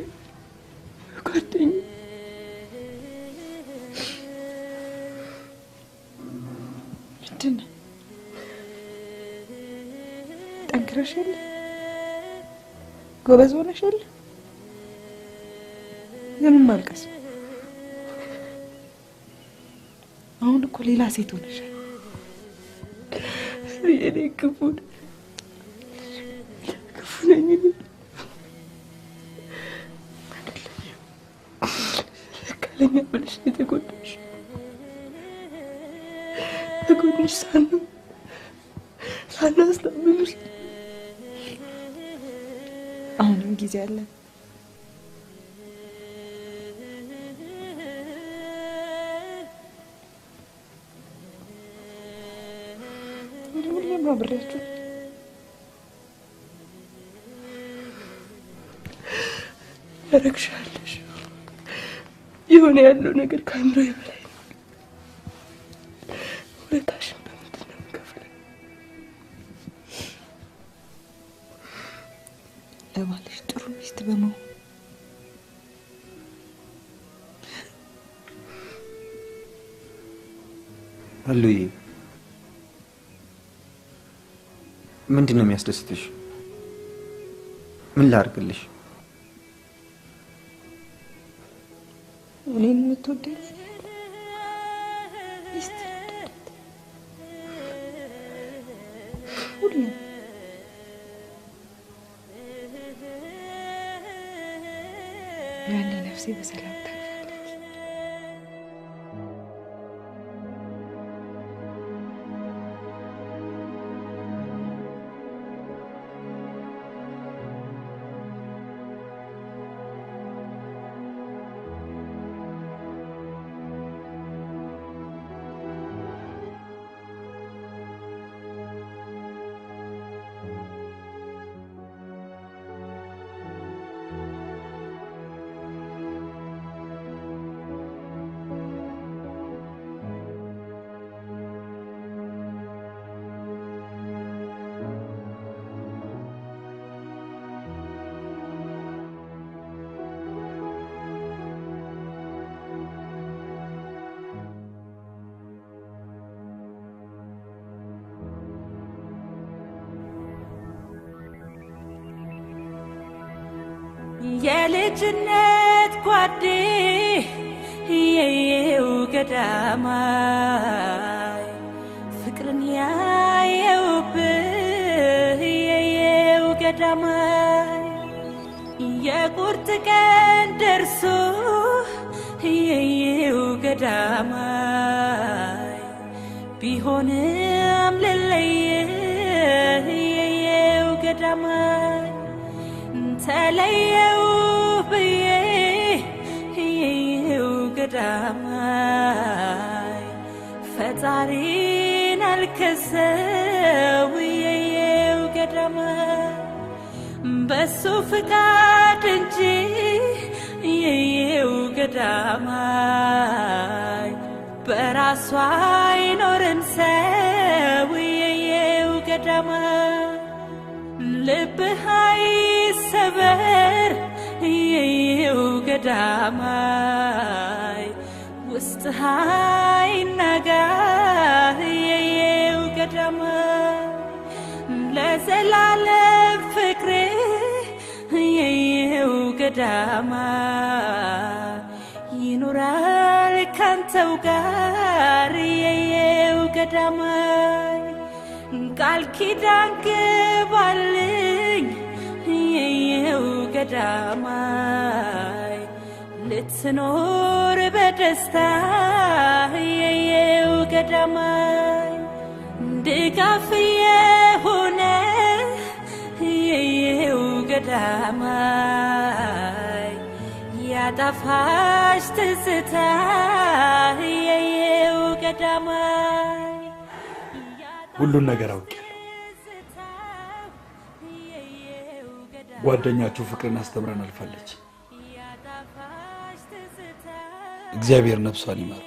ጓደኛ ምንድን ነው? ጠንክረሻል? ጎበዝ ሆነሻል? ለምን ማልቀስ? አሁን እኮ ሌላ ሴት ሆነሻል። እኔ ክፉ ነኝ ለኛ ብለሽ የተጎዳሽ ተጎዳሽ ሳናስታምምሽ አሁንም ጊዜ አለ። ሁሌም አብሬያችሁ ያረግሻለሽ። የሆነ ያለው ነገር ከአእምሮዬ በላይ ነው። ውለታሽን በምንድን ነው የምከፍለው? ለባልሽ ጥሩ ሚስት በመሆን ህሉዬ ምንድን ነው የሚያስደስትሽ? ምን ላድርግልሽ? እኔን የምትወደኝ ሚስት ሁሌም ያኔ ነፍሴ በሰላም ታርፋለች። የልጅነት ጓዴ የየው ገዳማይ ፍቅርን ያየውብህ የየው ገዳማይ የቁርጥ ቀን ደርሶ የየው ገዳማይ ቢሆንም ልለይህ የየው ገዳማይ ተለየው ብዬ የየው ገዳማይ ፈጣሪን አልከሰው የየው ገዳማይ በሱ ፍቃድ እንጂ የየው ገዳማይ በራሷ አይኖርም ሰው የየው ገዳማይ ልብህ አይሰበር የየው ገዳማይ ውስጥህ አይናጋ የየው ገዳማይ ለዘላለም ፍቅሬ የየው ገዳማይ ይኖራል ካንተው ጋር የየው ገዳማይ ቃል ኪዳን ግባልኝ የየው ገዳማይ ልትኖር በደስታ የየው ገዳማይ ድጋፍ የሆነ የየው ገዳማይ ያጣፋሽ ትዝታ የየው ገዳማይ ሁሉን ነገር አውቄያለሁ። ጓደኛችሁ ፍቅርን አስተምረን አልፋለች። እግዚአብሔር ነፍሷን ይማር።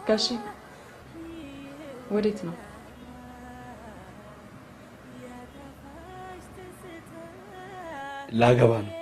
ጋሺ ወዴት ነው? ላገባ ነው።